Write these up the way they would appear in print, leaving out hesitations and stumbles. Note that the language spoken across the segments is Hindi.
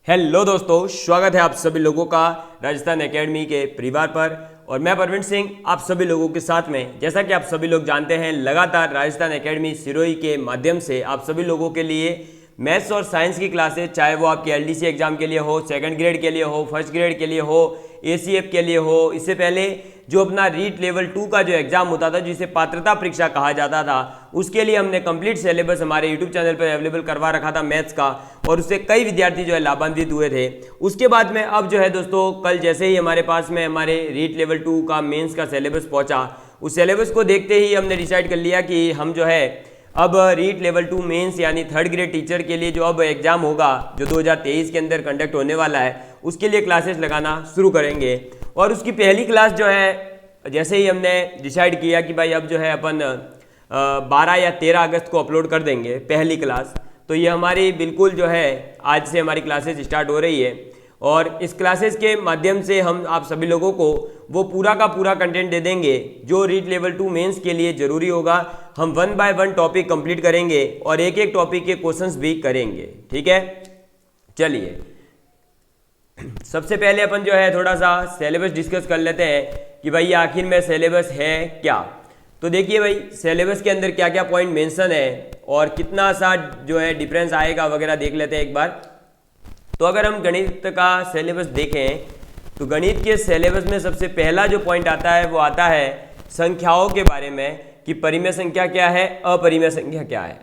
हेलो दोस्तों, स्वागत है आप सभी लोगों का राजस्थान एकेडमी के परिवार पर। और मैं परवीन सिंह आप सभी लोगों के साथ में, जैसा कि आप सभी लोग जानते हैं, लगातार राजस्थान एकेडमी सिरोही के माध्यम से आप सभी लोगों के लिए मैथ्स और साइंस की क्लासेस, चाहे वो आपके एलडीसी एग्जाम के लिए हो, सेकंड ग्रेड के लिए हो, फर्स्ट ग्रेड के लिए हो, एसीएफ के लिए हो, इससे पहले जो अपना रीट लेवल 2 का जो एग्जाम होता था, जिसे पात्रता परीक्षा कहा जाता था, उसके लिए हमने कंप्लीट सिलेबस हमारे यूट्यूब चैनल पर अवेलेबल करवा रखा था मैथ्स का, और उससे कई विद्यार्थी जो है लाभान्वित हुए थे। उसके बाद में अब जो है दोस्तों, कल जैसे ही हमारे पास में हमारे रीट लेवल 2 का मेंस का सिलेबस पहुंचा, उस सिलेबस को देखते ही हमने डिसाइड कर लिया कि हम जो है अब रीट लेवल 2 मेंस यानी थर्ड ग्रेड टीचर के लिए जो अब एग्जाम होगा, जो 2023 के अंदर कंडक्ट होने वाला है, उसके लिए क्लासेस लगाना शुरू करेंगे। और उसकी पहली क्लास जो है, जैसे ही हमने डिसाइड किया कि भाई अब जो है अपन 12 या 13 अगस्त को अपलोड कर देंगे पहली क्लास, तो ये हमारी बिल्कुल जो है आज से हमारी क्लासेस स्टार्ट हो रही है। और इस क्लासेस के माध्यम से हम आप सभी लोगों को वो पूरा का पूरा कंटेंट दे देंगे जो रीट लेवल 2 मेंस के लिए ज़रूरी होगा। हम 1 बाय 1 टॉपिक कंप्लीट करेंगे और एक एक टॉपिक के क्वेश्चंस भी करेंगे। ठीक है, चलिए सबसे पहले अपन जो है थोड़ा सा सिलेबस डिस्कस कर लेते हैं कि भाई आखिर में सिलेबस है क्या। तो देखिए भाई, सिलेबस के अंदर क्या क्या पॉइंट मेंशन है और कितना सा जो है डिफरेंस आएगा वगैरह देख लेते हैं एक बार। तो अगर हम गणित का सिलेबस देखें तो गणित के सिलेबस में सबसे पहला जो पॉइंट आता है वो आता है संख्याओं के बारे में, कि परिमेय संख्या क्या है, अपरिमेय संख्या क्या है,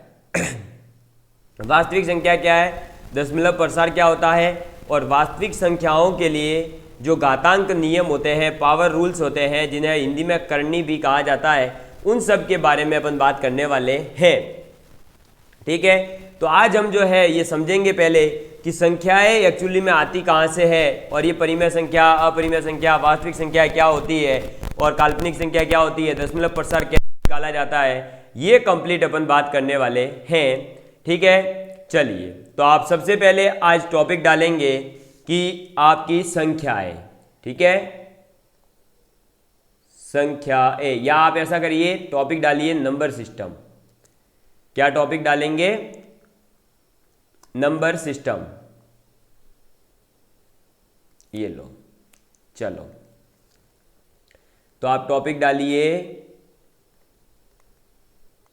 वास्तविक संख्या क्या है, दशमलव प्रसार क्या होता है, और वास्तविक संख्याओं के लिए जो घातांक नियम होते हैं, पावर रूल्स होते हैं, जिन्हें हिंदी में करनी भी कहा जाता है, उन सब के बारे में अपन बात करने वाले हैं। ठीक है, तो आज हम जो है ये समझेंगे पहले कि संख्याएं एक्चुअली में आती कहाँ से है, और ये परिमेय संख्या, अपरिमेय संख्या, वास्तविक संख्या क्या होती है, और काल्पनिक संख्या क्या होती है, दशमलव प्रसार कैसे निकाला जाता है, ये कंप्लीट अपन बात करने वाले हैं। ठीक है, चलिए तो आप सबसे पहले आज टॉपिक डालेंगे कि आपकी संख्याएं। ठीक है, संख्याएं, या आप ऐसा करिए टॉपिक डालिए नंबर सिस्टम। क्या टॉपिक डालेंगे? Number system. ये लो, चलो तो आप टॉपिक डालिए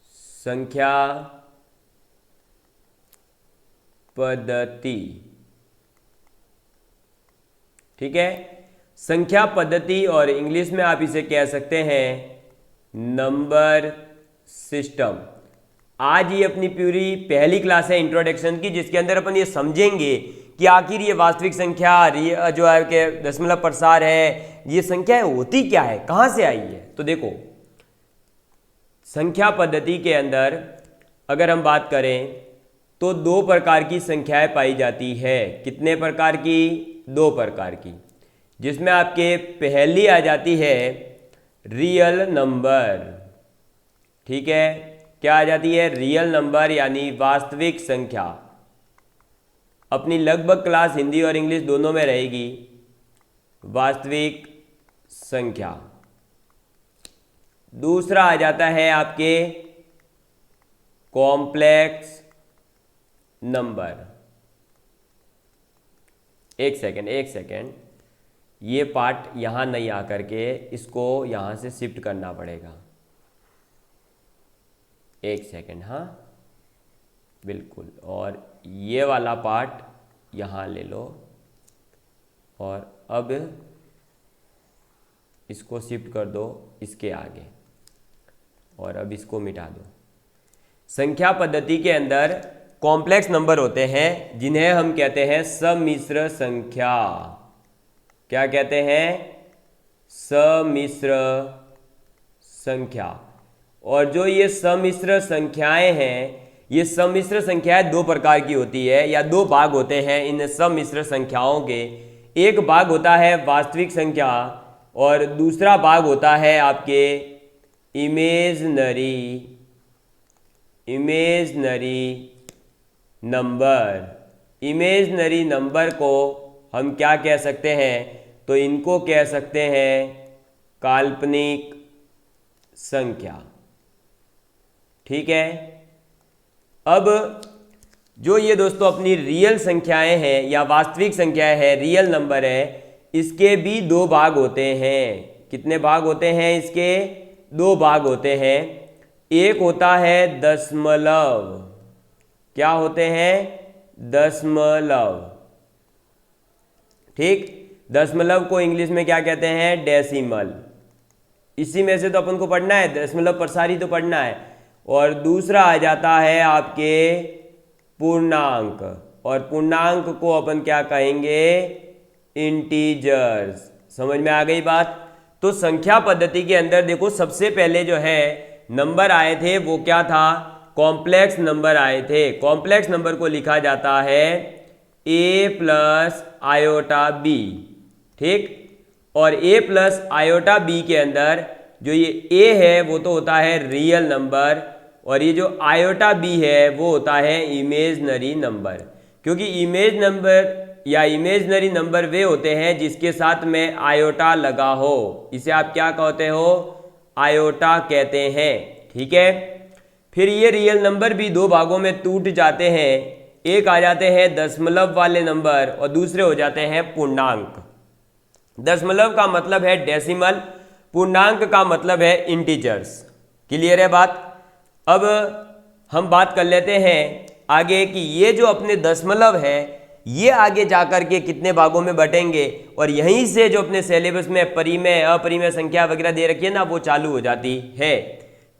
संख्या पद्धति। ठीक है, संख्या पद्धति, और इंग्लिश में आप इसे कह सकते हैं नंबर सिस्टम। आज ये अपनी पूरी पहली क्लास है इंट्रोडक्शन की, जिसके अंदर अपन ये समझेंगे कि आखिर ये वास्तविक संख्या जो है कि दशमलव प्रसार है, ये संख्याएं होती क्या है, कहाँ से आई है। तो देखो, संख्या पद्धति के अंदर अगर हम बात करें तो 2 प्रकार की संख्याएं पाई जाती है। कितने प्रकार की? 2 प्रकार की, जिसमें आपके पहली आ जाती है रियल नंबर। ठीक है, क्या आ जाती है? रियल नंबर यानी वास्तविक संख्या। अपनी लगभग क्लास हिंदी और इंग्लिश दोनों में रहेगी, वास्तविक संख्या। दूसरा आ जाता है आपके कॉम्प्लेक्स नंबर। एक सेकेंड, ये पार्ट यहां नहीं आकर के इसको यहां से शिफ्ट करना पड़ेगा। एक सेकेंड, हाँ बिल्कुल, और ये वाला पार्ट यहाँ ले लो, और अब इसको शिफ्ट कर दो इसके आगे, और अब इसको मिटा दो। संख्या पद्धति के अंदर कॉम्प्लेक्स नंबर होते हैं, जिन्हें हम कहते हैं सम्मिश्र संख्या। क्या कहते हैं? सम्मिश्र संख्या। और जो ये सम्मिश्र संख्याएं हैं, ये सम्मिश्र संख्याएं 2 प्रकार की होती है, या 2 भाग होते हैं इन सम्मिश्र संख्याओं के। एक भाग होता है वास्तविक संख्या, और दूसरा भाग होता है आपके इमेजनरी नंबर। इमेजनरी नंबर को हम क्या कह सकते हैं? तो इनको कह सकते हैं काल्पनिक संख्या। ठीक है, अब जो ये दोस्तों अपनी रियल संख्याएं हैं या वास्तविक संख्याएं हैं, रियल नंबर है, इसके भी दो भाग होते हैं। कितने भाग होते हैं इसके? दो भाग होते हैं। एक होता है दशमलव। क्या होते हैं? दशमलव। ठीक, दशमलव को इंग्लिश में क्या कहते हैं? डेसिमल। इसी में से तो अपन को पढ़ना है, दशमलव प्रसारी तो पढ़ना है। और दूसरा आ जाता है आपके पूर्णांक, और पूर्णांक को अपन क्या कहेंगे? इंटीजर्स। समझ में आ गई बात? तो संख्या पद्धति के अंदर देखो, सबसे पहले जो है नंबर आए थे वो क्या था? कॉम्प्लेक्स नंबर आए थे। कॉम्प्लेक्स नंबर को लिखा जाता है a प्लस आयोटा बी। ठीक, और a प्लस आयोटा बी के अंदर जो ये a है वो तो होता है रियल नंबर, और ये जो आयोटा बी है वो होता है इमेजनरी नंबर। क्योंकि इमेज नंबर या इमेजनरी नंबर वे होते हैं जिसके साथ में आयोटा लगा हो। इसे आप क्या कहते हो? आयोटा कहते हैं। ठीक है, फिर ये रियल नंबर भी दो भागों में टूट जाते हैं। एक आ जाते हैं दशमलव वाले नंबर और दूसरे हो जाते हैं पूर्णांक। दशमलव का मतलब है डेसिमल, पूर्णांक का मतलब है इंटीजर्स। क्लियर है बात? अब हम बात कर लेते हैं आगे कि ये जो अपने दशमलव है ये आगे जाकर के कितने भागों में बटेंगे, और यहीं से जो अपने सिलेबस में परिमेय अपरिमेय संख्या वगैरह दे रखी है ना, वो चालू हो जाती है।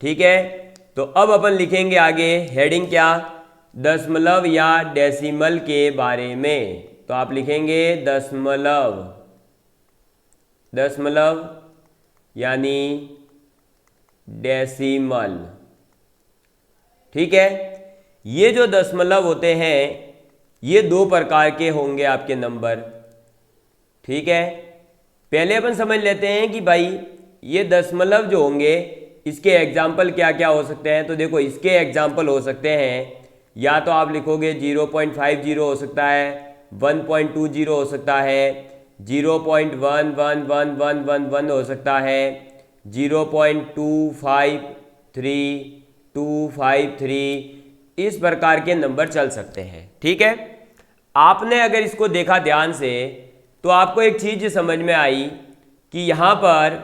ठीक है, तो अब अपन लिखेंगे आगे हेडिंग क्या? दशमलव या डेसिमल के बारे में। तो आप लिखेंगे दशमलव। दशमलव यानी डेसिमल। ठीक है, ये जो दशमलव होते हैं ये दो प्रकार के होंगे आपके नंबर। ठीक है, पहले अपन समझ लेते हैं कि भाई ये दशमलव जो होंगे इसके एग्जाम्पल क्या क्या हो सकते हैं। तो देखो, इसके एग्जाम्पल हो सकते हैं, या तो आप लिखोगे 0.50 हो सकता है, 1.20 हो सकता है, 0.111111 हो सकता है, 0.253253, इस प्रकार के नंबर चल सकते हैं। ठीक है, आपने अगर इसको देखा ध्यान से तो आपको एक चीज समझ में आई कि यहाँ पर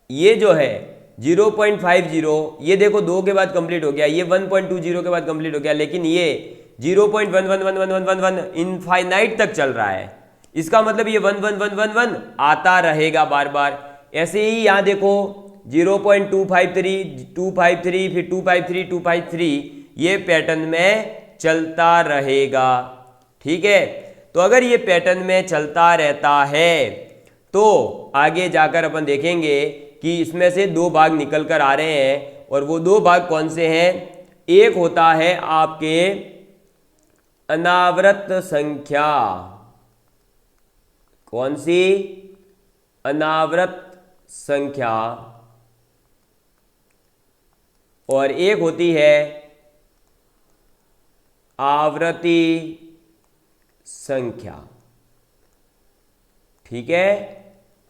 ये जो है 0.50, ये देखो 2 के बाद कंप्लीट हो गया, ये 1.20 के बाद कंप्लीट हो गया, लेकिन ये 0.111111 इनफाइनाइट तक चल रहा है। इसका मतलब ये 11111 आता रहेगा बार बार। ऐसे ही यहाँ देखो 0.253, 253, फिर 253, 253, ये पैटर्न में चलता रहेगा। ठीक है, तो अगर ये पैटर्न में चलता रहता है तो आगे जाकर अपन देखेंगे कि इसमें से दो भाग निकल कर आ रहे हैं, और वो दो भाग कौन से हैं? एक होता है आपके अनावृत संख्या। कौन सी? अनावृत संख्या। और एक होती है आवृत्ति संख्या। ठीक है,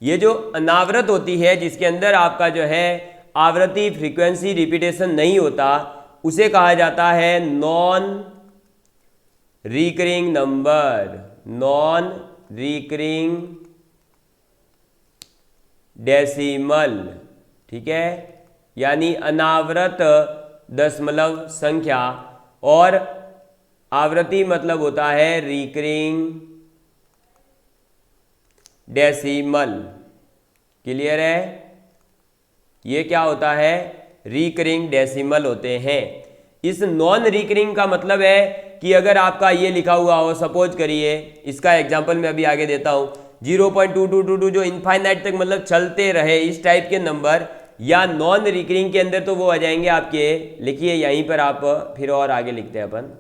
ये जो अनावृत होती है जिसके अंदर आपका जो है आवृत्ति फ्रीक्वेंसी रिपीटेशन नहीं होता, उसे कहा जाता है non recurring number, non recurring decimal. ठीक है, यानी अनावृत दशमलव संख्या, और आवृत्ति मतलब होता है रिकरिंग डेसिमल। क्लियर है? ये क्या होता है? रिकरिंग डेसिमल होते हैं। इस नॉन रिकरिंग का मतलब है कि अगर आपका ये लिखा हुआ हो, सपोज करिए, इसका एग्जांपल मैं अभी आगे देता हूँ, 0.2222 जो इनफाइनाइट तक मतलब चलते रहे, इस टाइप के नंबर, या नॉन रिकरिंग के अंदर तो वो आ जाएंगे आपके, लिखिए यहीं पर आप, फिर और आगे लिखते हैं अपन,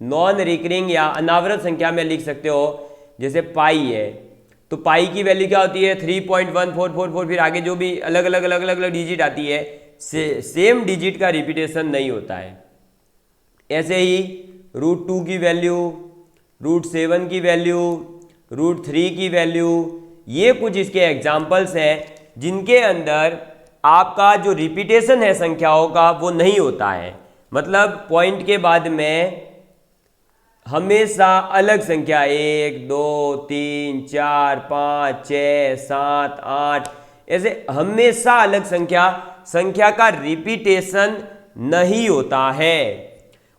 नॉन रिकरिंग या अनावृत संख्या में लिख सकते हो। जैसे पाई है, तो पाई की वैल्यू क्या होती है? 3.1444, फिर आगे जो भी अलग अलग डिजिट आती है, सेम डिजिट का रिपीटेशन नहीं होता है। ऐसे ही √2 की वैल्यू, √7 की वैल्यू, √3 की वैल्यू, ये कुछ इसके एग्जाम्पल्स हैं जिनके अंदर आपका जो रिपीटेशन है संख्याओं का वो नहीं होता है। मतलब पॉइंट के बाद में हमेशा अलग संख्या 1 2 3 4 5 6 7 8 ऐसे हमेशा अलग संख्या का रिपीटेशन नहीं होता है।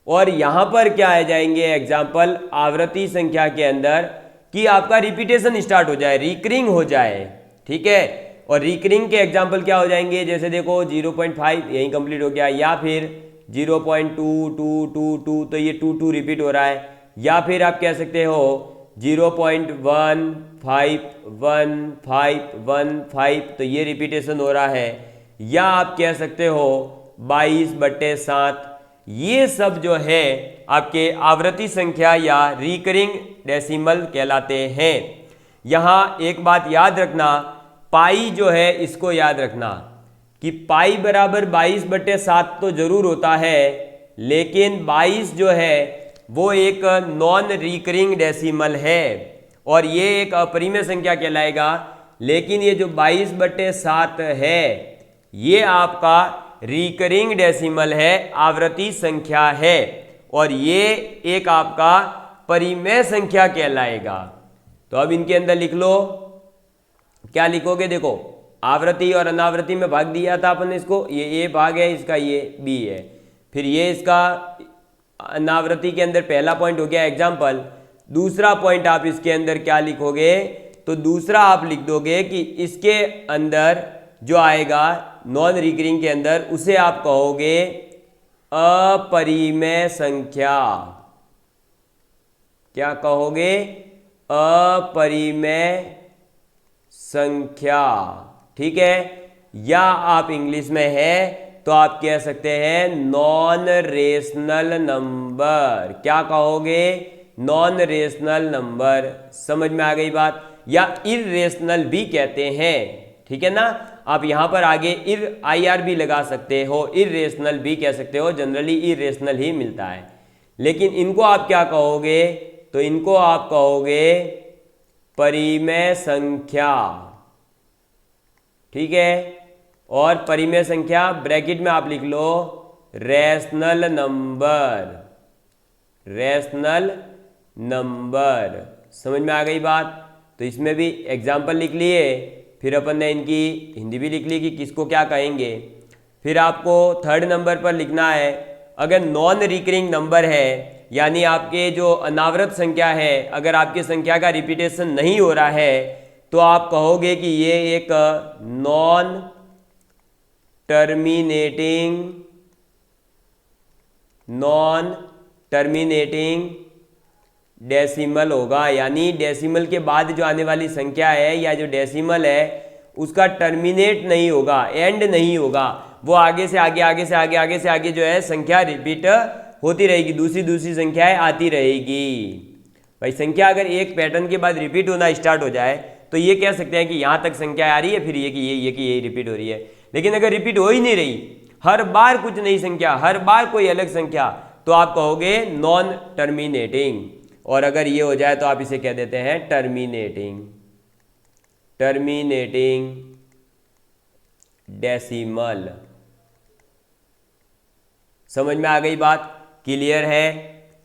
और यहां पर क्या आ जाएंगे एग्जाम्पल आवर्ती संख्या के अंदर कि आपका रिपीटेशन स्टार्ट हो जाए, रिकरिंग हो जाए, ठीक है। और रिकरिंग के एग्जाम्पल क्या हो जाएंगे, जैसे देखो 0.5 यही कंप्लीट हो गया, या फिर 0.2222 तो ये 2 रिपीट हो रहा है, या फिर आप कह सकते हो 0.151515 तो ये रिपीटेशन हो रहा है, या आप कह सकते हो 22/7। ये सब जो है आपके आवर्ती संख्या या रिकरिंग डेसिमल कहलाते हैं। यहां एक बात याद रखना, पाई जो है इसको याद रखना कि पाई बराबर 22/7 तो जरूर होता है, लेकिन 22 जो है वो एक नॉन रिकरिंग डेसिमल है और ये एक अपरिमेय संख्या कहलाएगा। लेकिन ये जो 22/7 है ये आपका रिकरिंग डेसिमल है, आवर्ती संख्या है, और ये एक आपका परिमेय संख्या कहलाएगा। तो अब इनके अंदर लिख लो, क्या लिखोगे, देखो आवृत्ति और अनावृत्ति में भाग दिया था अपन इसको, ये ए भाग है इसका, ये बी है, फिर ये इसका अनावृत्ति के अंदर पहला पॉइंट हो गया एग्जाम्पल। दूसरा पॉइंट आप इसके अंदर क्या लिखोगे, तो दूसरा आप लिख दोगे कि इसके अंदर जो आएगा नॉन रिकरिंग के अंदर उसे आप कहोगे अपरिमेय संख्या। क्या कहोगे, अपरिमेय संख्या, ठीक है। या आप इंग्लिश में है तो आप कह सकते हैं नॉन रेशनल नंबर। क्या कहोगे, नॉन रेशनल नंबर। समझ में आ गई बात, या इररेशनल भी कहते हैं, ठीक है ना। आप यहां पर आगे IR भी लगा सकते हो, इररेशनल भी कह सकते हो, जनरली इररेशनल ही मिलता है। लेकिन इनको आप क्या कहोगे, तो इनको आप कहोगे परिमेय संख्या, ठीक है। और परिमेय संख्या ब्रैकेट में आप लिख लो रैशनल नंबर, रैशनल नंबर। समझ में आ गई बात। तो इसमें भी एग्जाम्पल लिख लिए, फिर अपन ने इनकी हिंदी भी लिख ली कि किसको क्या कहेंगे। फिर आपको थर्ड नंबर पर लिखना है, अगर नॉन रिकरिंग नंबर है यानी आपके जो अनावृत संख्या है, अगर आपकी संख्या का रिपीटेशन नहीं हो रहा है तो आप कहोगे कि ये एक नॉन टर्मिनेटिंग डेसिमल होगा। यानी डेसिमल के बाद जो आने वाली संख्या है या जो डेसिमल है उसका टर्मिनेट नहीं होगा, एंड नहीं होगा, वो आगे से आगे, आगे से आगे, आगे से आगे जो है संख्या रिपीट होती रहेगी, दूसरी संख्याएं आती रहेगी। भाई संख्या अगर एक पैटर्न के बाद रिपीट होना स्टार्ट हो जाए तो ये कह सकते हैं कि यहाँ तक संख्या आ रही है, फिर ये कि ये रिपीट हो रही है। लेकिन अगर रिपीट हो ही नहीं रही, हर बार कुछ नई संख्या, हर बार कोई अलग संख्या, तो आप कहोगे नॉन टर्मिनेटिंग। और अगर ये हो जाए तो आप इसे कह देते हैं टर्मिनेटिंग डेसिमल। समझ में आ गई बात, क्लियर है,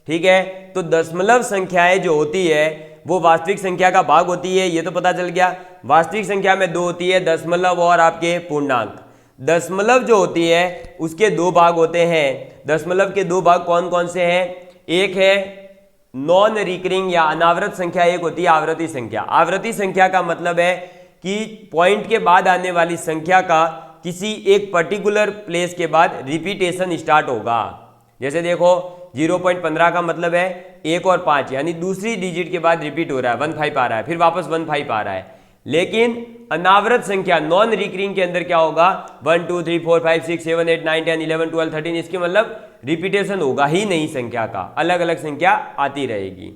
ठीक है। तो दशमलव संख्याएं जो होती है वो वास्तविक संख्या का भाग होती है, ये तो पता चल गया। वास्तविक संख्या में दो होती है, दशमलव और आपके पूर्णांक। दशमलव जो होती है उसके दो भाग होते हैं। दशमलव के दो भाग कौन कौन से हैं, एक है नॉन रिकरिंग या अनावृत संख्या, एक होती है आवर्ती संख्या। आवर्ती संख्या का मतलब है कि पॉइंट के बाद आने वाली संख्या का किसी एक पर्टिकुलर प्लेस के बाद रिपीटेशन स्टार्ट होगा। जैसे देखो 0.15 का मतलब है 1 और 5, यानी दूसरी डिजिट के बाद रिपीट हो रहा है, 15 आ रहा है, फिर वापस 15 आ रहा है। लेकिन अनावृत संख्या नॉन रिकरिंग के अंदर क्या होगा, 1 2 3 4 5 6 7 8 9 10 11 12 13, इसके मतलब रिपीटेशन होगा ही नहीं संख्या का, अलग अलग संख्या आती रहेगी।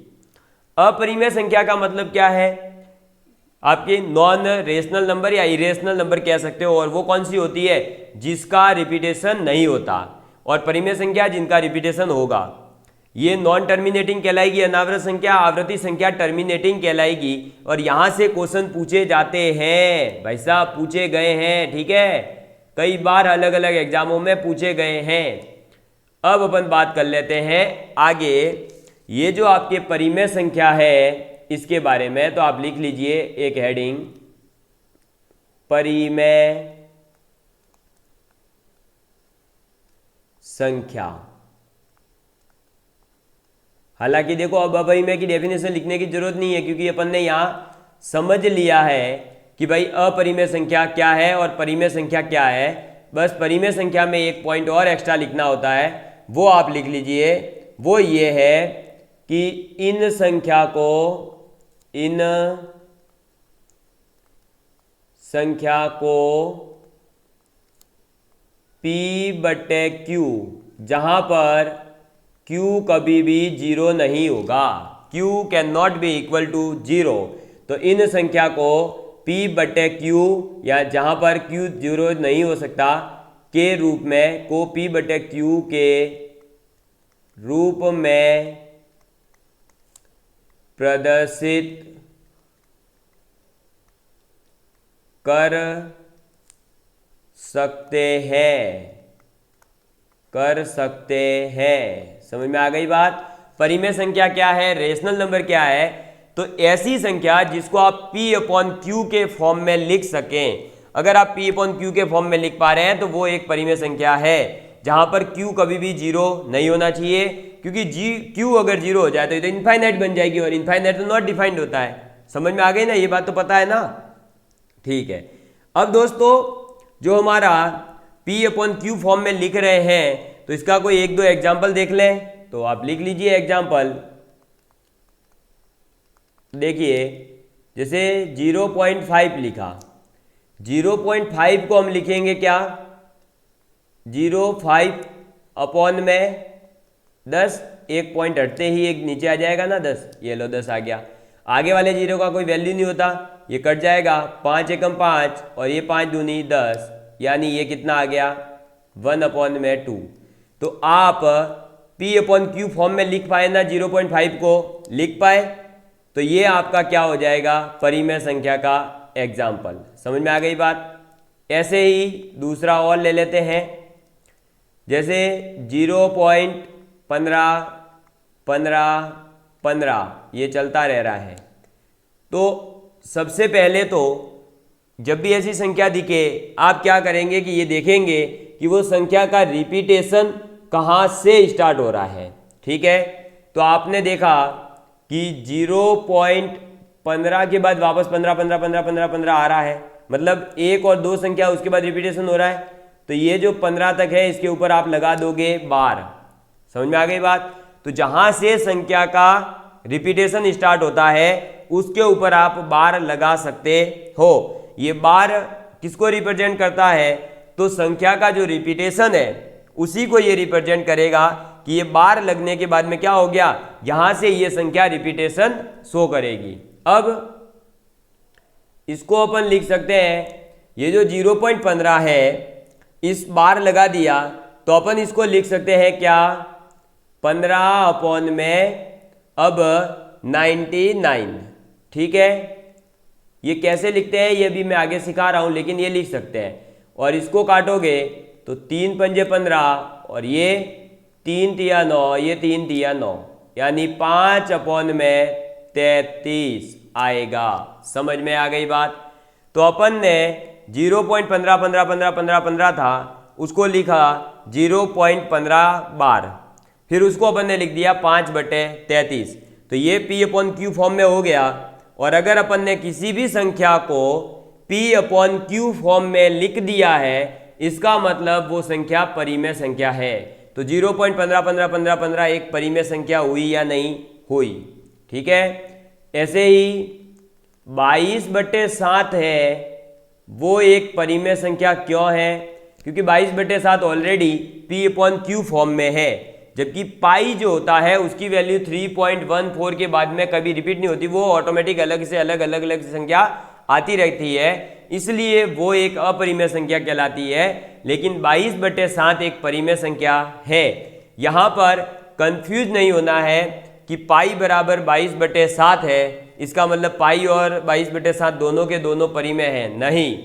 अपरिमेय संख्या का मतलब क्या है, आपके नॉन रेशनल नंबर या इरेशनल नंबर कह सकते हो, और वो कौन सी होती है, जिसका रिपीटेशन नहीं होता, और परिमेय संख्या जिनका रिपीटेशन होगा। ये नॉन टर्मिनेटिंग कहलाएगी अनावृत संख्या, आवर्ती संख्या टर्मिनेटिंग कहलाएगी। और यहां से क्वेश्चन पूछे जाते हैं, भाई साहब पूछे गए हैं, ठीक है, कई बार अलग अलग एग्जामों में पूछे गए हैं। अब अपन बात कर लेते हैं आगे ये जो आपके परिमेय संख्या है इसके बारे में तो आप लिख लीजिए एक हेडिंग, परिमेय संख्या। हालांकि देखो अब अपरिमेय की डेफिनेशन लिखने की जरूरत नहीं है, क्योंकि अपन ने यहां समझ लिया है कि भाई अपरिमेय संख्या क्या है और परिमेय संख्या क्या है। बस परिमेय संख्या में एक पॉइंट और एक्स्ट्रा लिखना होता है, वो आप लिख लीजिए। वो ये है कि इन संख्या को P बटे Q, जहां पर Q कभी भी जीरो नहीं होगा, Q can not be equal to zero, तो इन संख्या को P बटे Q या जहां पर Q जीरो नहीं हो सकता के रूप में को P बटे Q के रूप में प्रदर्शित कर सकते हैं। समझ में आ गई बात? परिमेय संख्या क्या है, रेशनल नंबर क्या है, तो ऐसी संख्या जिसको आप P अपॉन Q के फॉर्म में लिख सकें। अगर आप P अपॉन Q के फॉर्म में लिख पा रहे हैं तो वो एक परिमेय संख्या है, जहां पर Q कभी भी जीरो नहीं होना चाहिए, क्योंकि Q अगर जीरो हो जाए तो इनफाइनाइट बन जाएगी, और इनफाइनाइट तो नॉट डिफाइंड होता है। समझ में आ गई ना, ये बात तो पता है ना? ठीक है। अब दोस्तों जो हमारा P अपॉन Q फॉर्म में लिख रहे हैं तो इसका कोई एक दो एग्जाम्पल देख लें। तो आप लिख लीजिए एग्जाम्पल। देखिए जैसे 0.5 लिखा, 0.5 को हम लिखेंगे क्या, 0.5 अपॉन में 10, एक पॉइंट हटते ही एक नीचे आ जाएगा ना 10, ये लो 10 आ गया। आगे वाले जीरो का कोई वैल्यू नहीं होता, ये कट जाएगा, 5 एकम 5 और ये 5 दूनी 10, यानी ये कितना आ गया 1 अपॉन में 2। तो आप P अपॉन Q फॉर्म में लिख पाए ना, 0.5 को लिख पाए, तो ये आपका क्या हो जाएगा, परिमेय संख्या का एग्जाम्पल। समझ में आ गई बात? ऐसे ही दूसरा और ले लेते हैं, जैसे 0.15 15 15 ये चलता रह रहा है। तो सबसे पहले तो जब भी ऐसी संख्या दिखे आप क्या करेंगे कि ये देखेंगे कि वो संख्या का रिपीटेशन कहाँ से स्टार्ट हो रहा है। ठीक है, तो आपने देखा कि 0.15 के बाद वापस 15 15 15 15 15 आ रहा है, मतलब एक और दो संख्या उसके बाद रिपीटेशन हो रहा है। तो ये जो 15 तक है इसके ऊपर आप लगा दोगे बार। समझ में आ गई बात? तो जहां से संख्या का रिपीटेशन स्टार्ट होता है उसके ऊपर आप बार लगा सकते हो। ये बार किसको रिप्रेजेंट करता है, तो संख्या का जो रिपीटेशन है उसी को ये रिप्रेजेंट करेगा कि ये बार लगने के बाद में क्या हो गया, यहां से ये संख्या रिपीटेशन शो करेगी। अब इसको अपन लिख सकते हैं, ये जो 0.15 है इस बार लगा दिया तो अपन इसको लिख सकते हैं क्या, 15 अपॉन में अब 99। ठीक है, ये कैसे लिखते हैं ये भी मैं आगे सिखा रहा हूं, लेकिन ये लिख सकते हैं। और इसको काटोगे तो 3 पंजे 15 और ये 3 तिया 9, ये 3 तिया 9, यानी 5 अपॉन में 33 आएगा। समझ में आ गई बात? तो अपन ने 0.15 15 15 15 15 था उसको लिखा 0.15 बार, फिर उसको अपन ने लिख दिया 5/33। तो ये P अपॉन Q फॉर्म में हो गया। और अगर अपन ने किसी भी संख्या को P अपॉन Q फॉर्म में लिख दिया है इसका मतलब वो संख्या परिमेय संख्या है। तो 0.15 15 15 15 एक परिमेय संख्या हुई या नहीं हुई? ठीक है, ऐसे ही 22/7 है, वो एक परिमेय संख्या क्यों है, क्योंकि 22/7 already P upon Q form में है, जबकि पाई जो होता है उसकी वैल्यू 3.14 के बाद में कभी रिपीट नहीं होती, वो ऑटोमेटिक अलग से अलग अलग अलग संख्या आती रहती है, इसलिए वो एक अपरिमेय संख्या कहलाती है। लेकिन 22/7 एक परिमेय संख्या है। यहाँ पर कंफ्यूज नहीं होना है कि पाई बराबर 22/7 है, इसका मतलब पाई और 22/7 दोनों के दोनों परिमेय हैं, नहीं।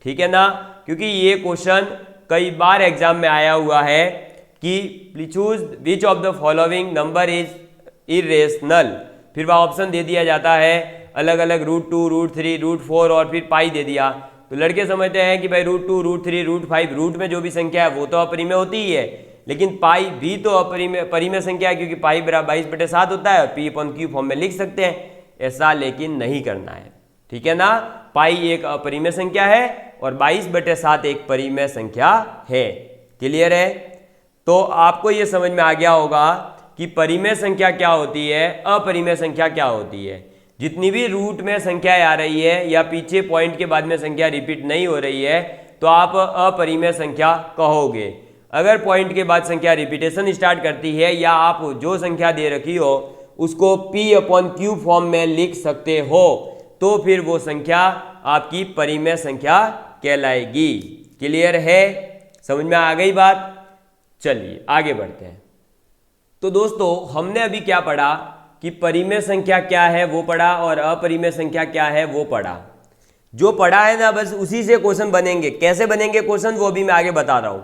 ठीक है ना, क्योंकि ये क्वेश्चन कई बार एग्जाम में आया हुआ है कि choose which of the following number is irrational. फिर वह ऑप्शन दे दिया जाता है अलग अलग √2, √3, √4 और फिर पाई दे दिया। तो लड़के समझते हैं कि भाई √2, √3, √5 रूट में जो भी संख्या है वो तो अपरिमेय होती ही है, लेकिन पाई भी तो परिमेय संख्या है, क्योंकि पाई बराबर 22/7 होता है और P/Q फॉर्म में लिख सकते हैं। ऐसा लेकिन नहीं करना है, ठीक है ना। पाई एक अपरिमेय संख्या है और 22/7 एक परिमेय संख्या है। क्लियर है? तो आपको ये समझ में आ गया होगा कि परिमेय संख्या क्या होती है, अपरिमेय संख्या क्या होती है। जितनी भी रूट में संख्याएं आ रही है या पीछे पॉइंट के बाद में संख्या रिपीट नहीं हो रही है तो आप अपरिमेय संख्या कहोगे। अगर पॉइंट के बाद संख्या रिपीटेशन स्टार्ट करती है या आप जो संख्या दे रखी हो उसको P/Q फॉर्म में लिख सकते हो तो फिर वो संख्या आपकी परिमेय संख्या कहलाएगी। क्लियर है? समझ में आ गई बात? चलिए आगे बढ़ते हैं। तो दोस्तों हमने अभी क्या पढ़ा कि परिमेय संख्या क्या है वो पढ़ा और अपरिमेय संख्या क्या है वो पढ़ा। जो पढ़ा है ना बस उसी से क्वेश्चन बनेंगे। कैसे बनेंगे क्वेश्चन वो भी मैं आगे बता रहा हूं।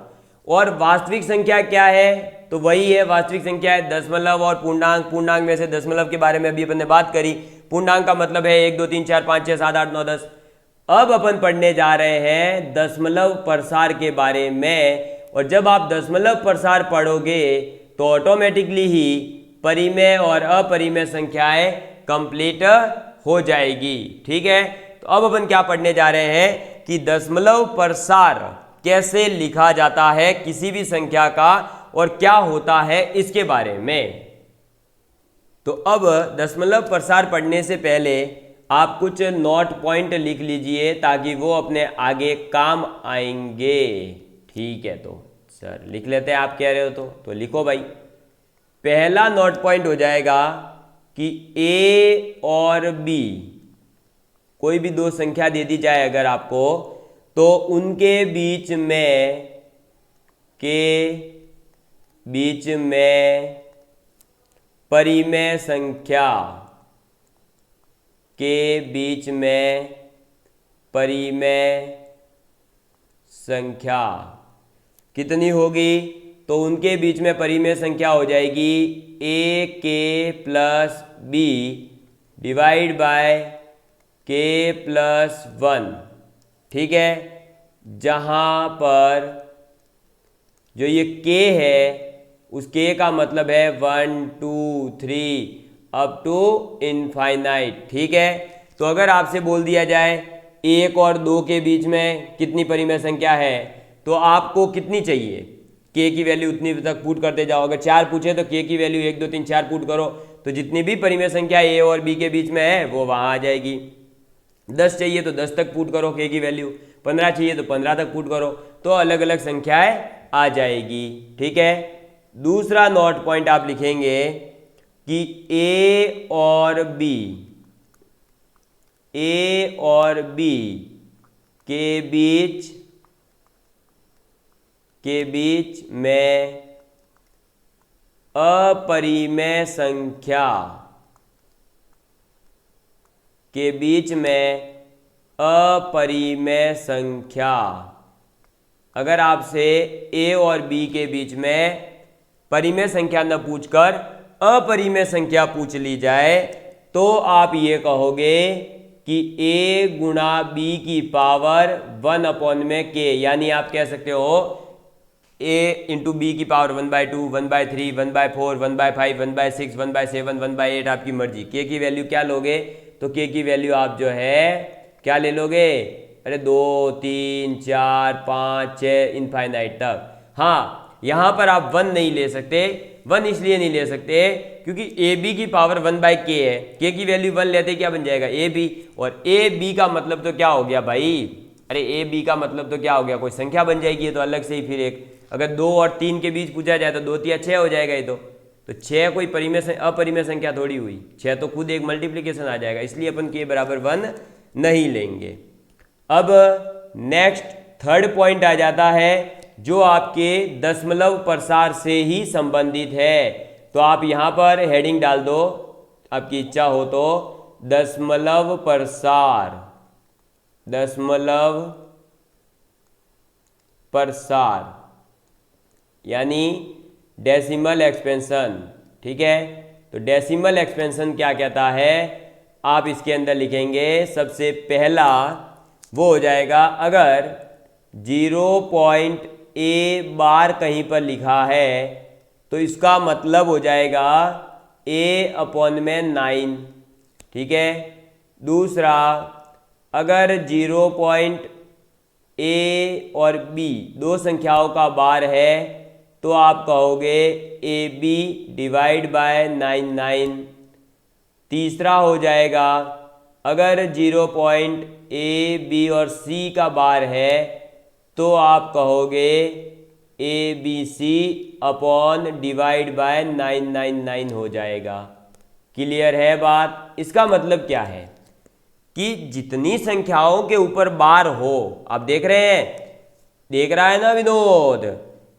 और वास्तविक संख्या क्या है तो वही है वास्तविक संख्या है दशमलव और पूर्णांक। पूर्णांक में से दशमलव के बारे में अभी अपन ने बात करी। पूर्णांक का मतलब है 1 2 3 4 5 6 7 8 9 10। अब अपन पढ़ने जा रहे हैं दशमलव प्रसार के बारे में। और जब आप दशमलव प्रसार पढ़ोगे तो ऑटोमेटिकली ही परिमेय और अपरिमेय संख्याएं कंप्लीट हो जाएगी। ठीक है? तो अब अपन क्या पढ़ने जा रहे हैं कि दशमलव प्रसार कैसे लिखा जाता है किसी भी संख्या का और क्या होता है इसके बारे में। तो अब दशमलव प्रसार पढ़ने से पहले आप कुछ नोट पॉइंट लिख लीजिए ताकि वो अपने आगे काम आएंगे। ठीक है? तो सर लिख लेते हैं, आप कह रहे हो तो लिखो भाई। पहला नोट पॉइंट हो जाएगा कि A और B कोई भी दो संख्या दे दी जाए अगर आपको तो उनके बीच में परिमेय संख्या के बीच में परिमेय संख्या कितनी होगी तो उनके बीच में परिमेय संख्या हो जाएगी AK + B divide by K + 1। ठीक है? जहां पर जो ये K है उस K का मतलब है 1 2 3 अप टू इनफाइनाइट। ठीक है? तो अगर आपसे बोल दिया जाए 1 और 2 के बीच में कितनी परिमेय संख्या है तो आपको कितनी चाहिए, K की वैल्यू उतनी तक पुट करते जाओ। अगर 4 पूछे तो K की वैल्यू 1 2 3 4 पुट करो तो जितनी भी परिमेय संख्या A और B के बीच में है वो वहां आ जाएगी। 10 चाहिए तो 10 तक पुट करो K की वैल्यू, 15 चाहिए तो 15 तक पुट करो, तो अलग अलग संख्याएं आ जाएगी। ठीक है? दूसरा नोट पॉइंट आप लिखेंगे कि A और B के बीच में अपरिमेय संख्या अगर आपसे A और B के बीच में परिमेय संख्या न पूछकर अपरिमेय संख्या पूछ ली जाए तो आप ये कहोगे कि A गुणा B की पावर 1/k, यानी आप कह सकते हो A इंटू B की पावर 1/2 1/3 1/4 1/5 1/6 1/7 1/8 आपकी मर्जी। K की वैल्यू क्या लोगे तो K की वैल्यू आप जो है क्या ले लोगे, अरे 2 3 4 5 6 इनफाइनाइट तक। हाँ, यहां पर आप 1 नहीं ले सकते। 1 इसलिए नहीं ले सकते क्योंकि AB की पावर 1/k है। K की वैल्यू 1 लेते क्या बन जाएगा AB, और AB का मतलब तो क्या हो गया भाई, अरे AB का मतलब तो क्या हो गया, कोई संख्या बन जाएगी। ये तो अलग से ही फिर एक अगर 2 और 3 के बीच पूछा जाए तो 2 3 6 हो जाएगा। ये तो 6 कोई अपरिमेय संख्या थोड़ी हुई, 6 तो खुद एक मल्टीप्लीकेशन आ जाएगा, इसलिए अपन K बराबर 1 नहीं लेंगे। अब नेक्स्ट थर्ड पॉइंट आ जाता है जो आपके दशमलव प्रसार से ही संबंधित है। तो आप यहां पर हेडिंग डाल दो, आपकी इच्छा हो तो दशमलव प्रसार यानी डेसिमल एक्सपेंशन। ठीक है? तो डेसिमल एक्सपेंशन क्या कहता है, आप इसके अंदर लिखेंगे सबसे पहला वो हो जाएगा, अगर 0.a बार कहीं पर लिखा है तो इसका मतलब हो जाएगा a/9, ठीक है। दूसरा, अगर 0.a और b दो संख्याओं का बार है तो आप कहोगे ab डिवाइड बाय 9। तीसरा हो जाएगा, अगर 0.a b और c का बार है तो आप कहोगे abc अपॉन डिवाइड बाय 999 हो जाएगा। क्लियर है बात? इसका मतलब क्या है कि जितनी संख्याओं के ऊपर बार हो, आप देख रहे हैं, देख रहा है ना विनोद,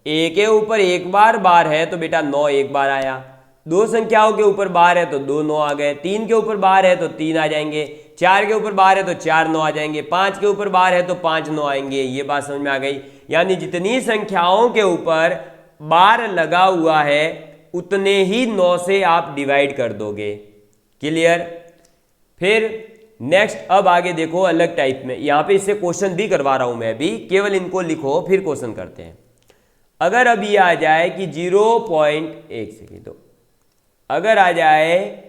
ए के ऊपर एक बार है तो बेटा 9 एक बार आया, दो संख्याओं के ऊपर बार है तो 2 9 आ गए, 3 के ऊपर बार है तो 3 आ जाएंगे, 4 के ऊपर बार है तो 4 9 आ जाएंगे, 5 के ऊपर बार है तो 5 9 आएंगे। ये बात समझ में आ गई? यानी जितनी संख्याओं के ऊपर बार लगा हुआ है उतने ही 9 से आप डिवाइड कर दोगे। क्लियर? फिर नेक्स्ट, अब आगे देखो अलग टाइप में, यहां पे इससे क्वेश्चन भी करवा रहा हूं मैं भी, केवल इनको लिखो फिर क्वेश्चन करते हैं। अगर अब ये आ जाए कि 1 सेकेंड, तो अगर आ जाए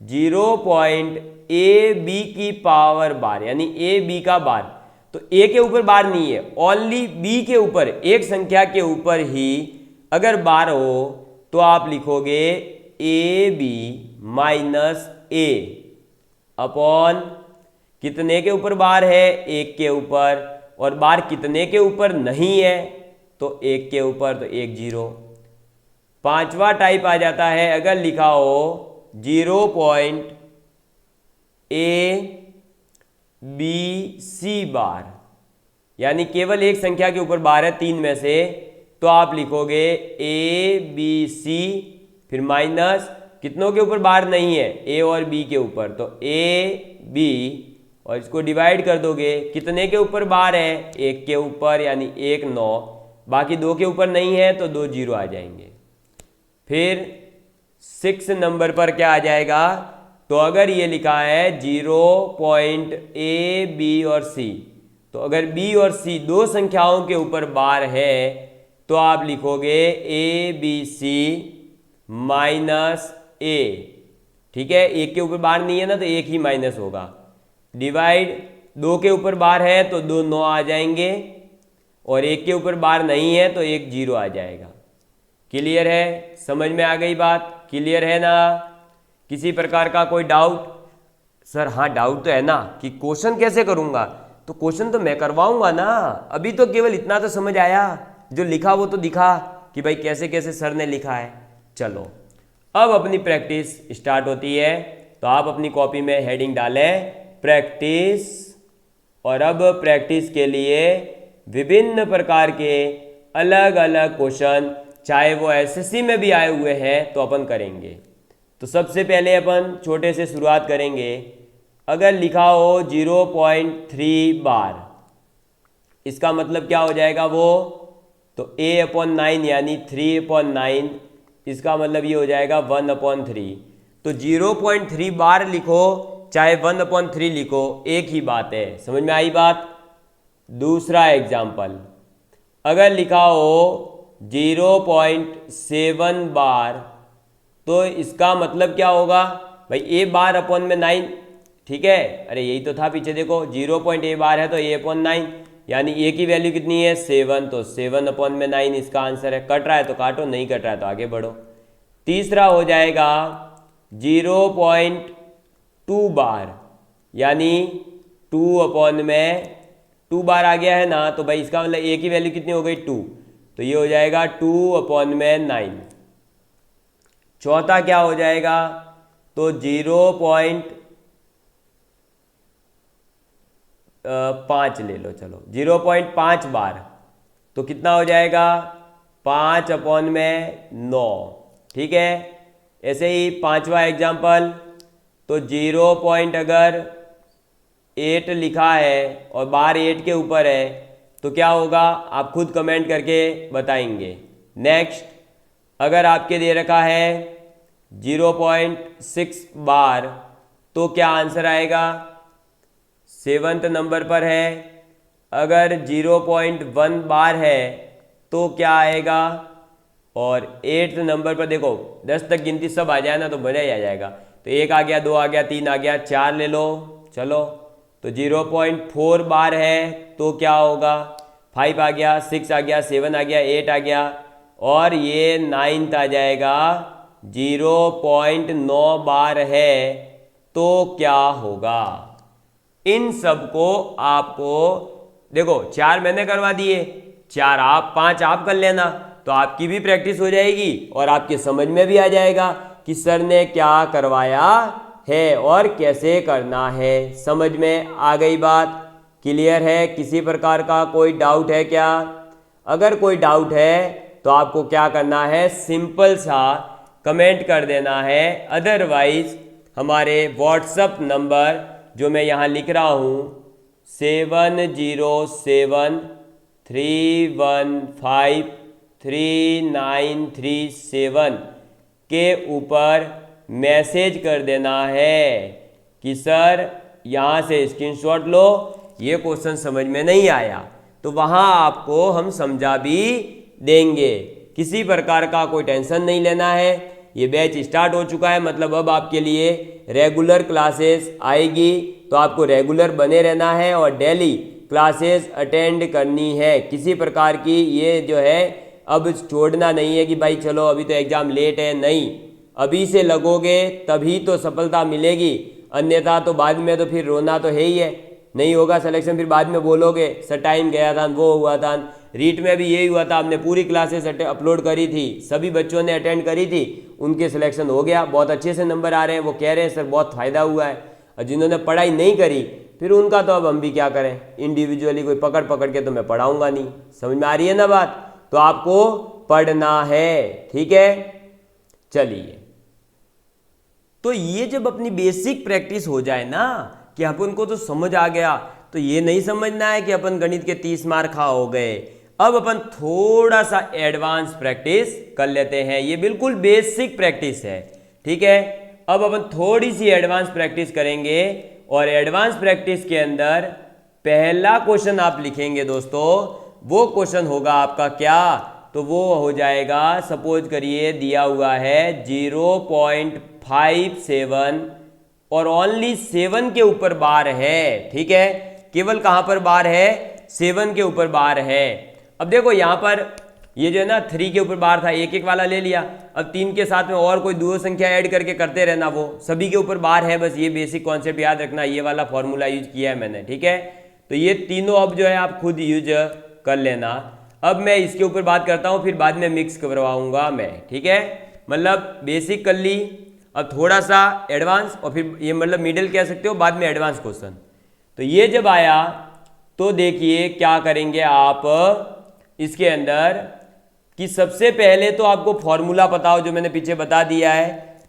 0.ab की पावर बार, यानी ए बी का बार, तो ए के ऊपर बार नहीं है, ओनली बी के ऊपर, एक संख्या के ऊपर ही अगर बार हो तो आप लिखोगे a b minus a upon कितने के ऊपर बार है, एक के ऊपर, और बार कितने के ऊपर नहीं है तो एक के ऊपर, तो 1 0। पांचवा टाइप आ जाता है, अगर लिखा हो 0.abc बार, यानी केवल एक संख्या के ऊपर बार है 3 में से, तो आप लिखोगे abc, फिर माइनस कितनों के ऊपर बार नहीं है, a और b के ऊपर, तो ab, और इसको डिवाइड कर दोगे, कितने के ऊपर बार है, एक के ऊपर, यानी 1 9, बाकी 2 के ऊपर नहीं है तो 2 0 आ जाएंगे। फिर 6 नंबर पर क्या आ जाएगा, तो अगर ये लिखा है 0.a b और c, तो अगर b और c दो संख्याओं के ऊपर बार है तो आप लिखोगे abc माइनस a, ठीक है। एक के ऊपर बार नहीं है ना तो एक ही माइनस होगा, डिवाइड, 2 के ऊपर बार है तो 2 9 आ जाएंगे, और एक के ऊपर बार नहीं है तो 1 0 आ जाएगा। क्लियर है? समझ में आ गई बात? क्लियर है ना? किसी प्रकार का कोई डाउट? सर हाँ डाउट तो है ना कि क्वेश्चन कैसे करूंगा, तो क्वेश्चन तो मैं करवाऊंगा ना, अभी तो केवल इतना तो समझ आया, जो लिखा वो तो दिखा कि भाई कैसे कैसे सर ने लिखा है। चलो अब अपनी प्रैक्टिस स्टार्ट होती है, तो आप अपनी कॉपी में हेडिंग डालें प्रैक्टिस, और अब प्रैक्टिस के लिए विभिन्न प्रकार के अलग अलग क्वेश्चन, चाहे वो एसएससी में भी आए हुए हैं, तो अपन करेंगे। तो सबसे पहले अपन छोटे से शुरुआत करेंगे। अगर लिखा हो 0.3 बार, इसका मतलब क्या हो जाएगा वो, तो a/9 यानी 3/9, इसका मतलब ये हो जाएगा 1/3। तो 0.3 बार लिखो चाहे 1/3 लिखो, एक ही बात है। समझ में आई बात? दूसरा एग्जाम्पल, अगर लिखा हो 0.7 बार, तो इसका मतलब क्या होगा भाई, a बार अपॉन में 9, ठीक है। अरे यही तो था पीछे, देखो 0.a बार है तो a/9, यानी a की वैल्यू कितनी है 7, तो 7/9 इसका आंसर है। कट रहा है तो काटो, नहीं कट रहा है तो आगे बढ़ो। तीसरा हो जाएगा 0.2 बार, यानी 2 बार आ गया है ना, तो भाई इसका मतलब a की वैल्यू कितनी हो गई 2, तो ये हो जाएगा 2/9। चौथा क्या हो जाएगा, तो 0.5 ले लो, चलो 0.5 बार, तो कितना हो जाएगा 5/9, ठीक है। ऐसे ही पांचवा एग्जाम्पल, तो 0.8 लिखा है और बार 8 के ऊपर है, तो क्या होगा आप खुद कमेंट करके बताएंगे। नेक्स्ट, अगर आपके दे रखा है 0.6 बार, तो क्या आंसर आएगा? 7वें नंबर पर है। अगर 0.1 बार है तो क्या आएगा? और 8वें नंबर पर देखो 10 तक गिनती सब आ जाए ना तो बढ़िया ही आ जाएगा। तो 1 आ गया, 2 आ गया, 3 आ गया, 4 ले लो। चलो तो 0.4 बार है तो क्या होगा? 5 आ गया, 6 आ गया, 7 आ गया, 8 आ गया और ये 9th आ जाएगा। 0.9 बार है तो क्या होगा? इन सबको आपको देखो 4 मैंने करवा दिए, 4 आप, 5 आप कर लेना, तो आपकी भी प्रैक्टिस हो जाएगी और आपके समझ में भी आ जाएगा कि सर ने क्या करवाया है और कैसे करना है। समझ में आ गई बात? क्लियर है? किसी प्रकार का कोई डाउट है क्या? अगर कोई डाउट है तो आपको क्या करना है, सिंपल सा कमेंट कर देना है। अदरवाइज हमारे व्हाट्सएप नंबर जो मैं यहाँ लिख रहा हूँ 7073153937 के ऊपर मैसेज कर देना है कि सर यहाँ से स्क्रीनशॉट लो, ये क्वेश्चन समझ में नहीं आया, तो वहाँ आपको हम समझा भी देंगे। किसी प्रकार का कोई टेंशन नहीं लेना है। ये बैच स्टार्ट हो चुका है, मतलब अब आपके लिए रेगुलर क्लासेस आएगी, तो आपको रेगुलर बने रहना है और डेली क्लासेस अटेंड करनी है। किसी प्रकार की ये जो है अब छोड़ना नहीं है कि भाई चलो अभी तो एग्ज़ाम लेट है, नहीं, अभी से लगोगे तभी तो सफलता मिलेगी, अन्यथा तो बाद में तो फिर रोना तो है ही है। नहीं होगा सिलेक्शन फिर बाद में बोलोगे सर टाइम गया था, वो हुआ था। रीट में भी यही हुआ था, हमने पूरी क्लासेस अपलोड करी थी, सभी बच्चों ने अटेंड करी थी, उनके सिलेक्शन हो गया, बहुत अच्छे से नंबर आ रहे हैं, वो कह रहे हैं सर बहुत फ़ायदा हुआ है। और जिन्होंने पढ़ाई नहीं करी फिर उनका तो अब हम भी क्या करें, इंडिविजुअली कोई पकड़ पकड़ के तो मैं पढ़ाऊँगा नहीं। समझ में आ रही है ना बात? तो आपको पढ़ना है, ठीक है। चलिए, तो ये जब अपनी बेसिक प्रैक्टिस हो जाए ना कि अपन को तो समझ आ गया, तो ये नहीं समझना है कि अपन गणित के 30 मार्क हो गए। अब अपन थोड़ा सा एडवांस प्रैक्टिस कर लेते हैं। ये बिल्कुल बेसिक प्रैक्टिस है, ठीक है। अब अपन थोड़ी सी एडवांस प्रैक्टिस करेंगे और एडवांस प्रैक्टिस के अंदर पहला क्वेश्चन आप लिखेंगे दोस्तों, वो क्वेश्चन होगा आपका क्या, तो वो हो जाएगा, सपोज करिए दिया हुआ है 0.57 और ओनली 7 के ऊपर बार है, ठीक है। केवल कहां पर बार है? 7 के ऊपर बार है। अब देखो यहां पर ये जो है ना 3 के ऊपर बार था, एक एक वाला ले लिया, अब 3 के साथ में और कोई दो संख्या ऐड करके करते रहना, वो सभी के ऊपर बार है। बस ये बेसिक कॉन्सेप्ट याद रखना, ये वाला फॉर्मूला यूज किया है मैंने, ठीक है। तो ये तीनों अब जो है आप खुद यूज कर लेना। अब मैं इसके ऊपर बात करता हूँ, फिर बाद में मिक्स करवाऊंगा मैं, ठीक है। मतलब बेसिक कर ली, अब थोड़ा सा एडवांस और फिर ये मतलब मिडिल कह सकते हो, बाद में एडवांस क्वेश्चन। तो ये जब आया तो देखिए क्या करेंगे आप इसके अंदर कि सबसे पहले तो आपको फॉर्मूला पता हो जो मैंने पीछे बता दिया है